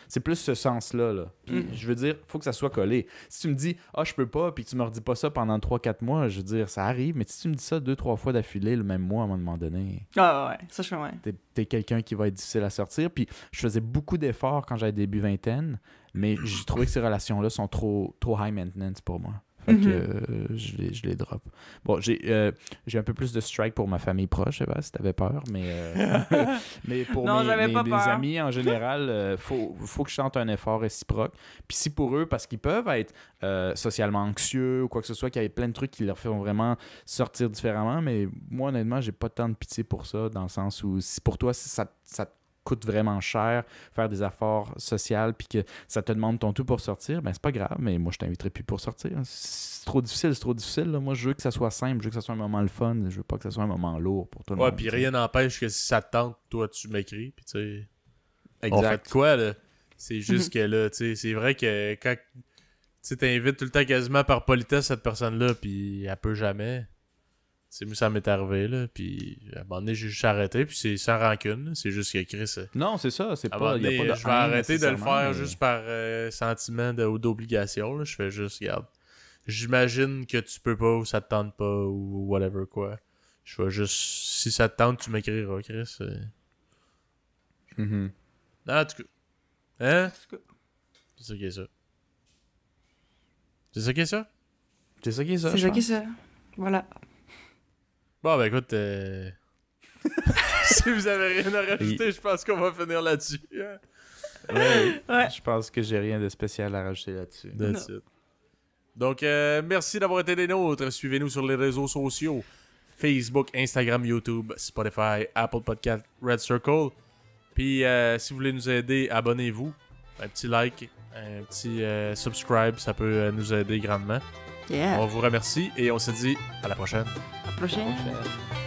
c'est plus ce sens-là. Là. Puis je veux dire, faut que ça soit collé. Si tu me dis, je peux pas, puis que tu me redis pas ça pendant 3-4 mois, je veux dire, ça arrive. Mais si tu me dis ça 2-3 fois d'affilée le même mois, à un moment donné. Ah ouais, ça je fais, ouais. T'es quelqu'un qui va être difficile à sortir. Puis je faisais beaucoup d'efforts quand j'avais début vingtaine, mais j'ai trouvé que ces relations-là sont trop high maintenance pour moi. Fait que je les drop. Bon, j'ai un peu plus de strike pour ma famille proche, si t'avais peur, mais pour mes amis en général, faut que je sente un effort réciproque. Puis si pour eux, parce qu'ils peuvent être socialement anxieux ou quoi que ce soit, qu'il y ait plein de trucs qui leur font vraiment sortir différemment, mais moi honnêtement, j'ai pas tant de pitié pour ça, dans le sens où si pour toi, si ça te coûte vraiment cher faire des efforts sociaux puis que ça te demande ton tout pour sortir, ben c'est pas grave, mais moi je t'inviterai plus pour sortir. C'est trop difficile. Là. Moi je veux que ça soit simple, je veux que ça soit un moment le fun, je veux pas que ça soit un moment lourd pour tout le monde. Ouais, puis rien n'empêche que si ça te tente, toi tu m'écris, puis tu sais... Exact. On fait quoi, là? C'est juste que là, tu sais, c'est vrai que quand tu t'invites tout le temps quasiment par politesse cette personne-là, puis elle peut jamais... C'est moi, ça m'est arrivé, là, puis à un moment donné, j'ai juste arrêté, puis c'est sans rancune, là. C'est juste que Chris... Non, c'est ça, c'est pas... pas... Y a pas de je vais arrêter de le faire juste par sentiment ou d'obligation, là. Je fais juste, regarde, j'imagine que tu peux pas ou ça te tente pas ou whatever, quoi. Je vais juste... Si ça te tente, tu m'écriras, Chris. Non, en tout cas... Hein? C'est ça qui est ça. C'est ça qui est ça? C'est ça qui est ça, c'est ça qui est ça. Voilà. Bon, ben écoute, si vous avez rien à rajouter, je pense qu'on va finir là-dessus. Ouais. Je pense que j'ai rien de spécial à rajouter là-dessus. Donc, merci d'avoir été des nôtres. Suivez-nous sur les réseaux sociaux. Facebook, Instagram, YouTube, Spotify, Apple Podcast, Red Circle. Puis si vous voulez nous aider, abonnez-vous. Un petit like, un petit subscribe, ça peut nous aider grandement. Yeah. On vous remercie et on se dit à la prochaine. À la prochaine. Prochaine.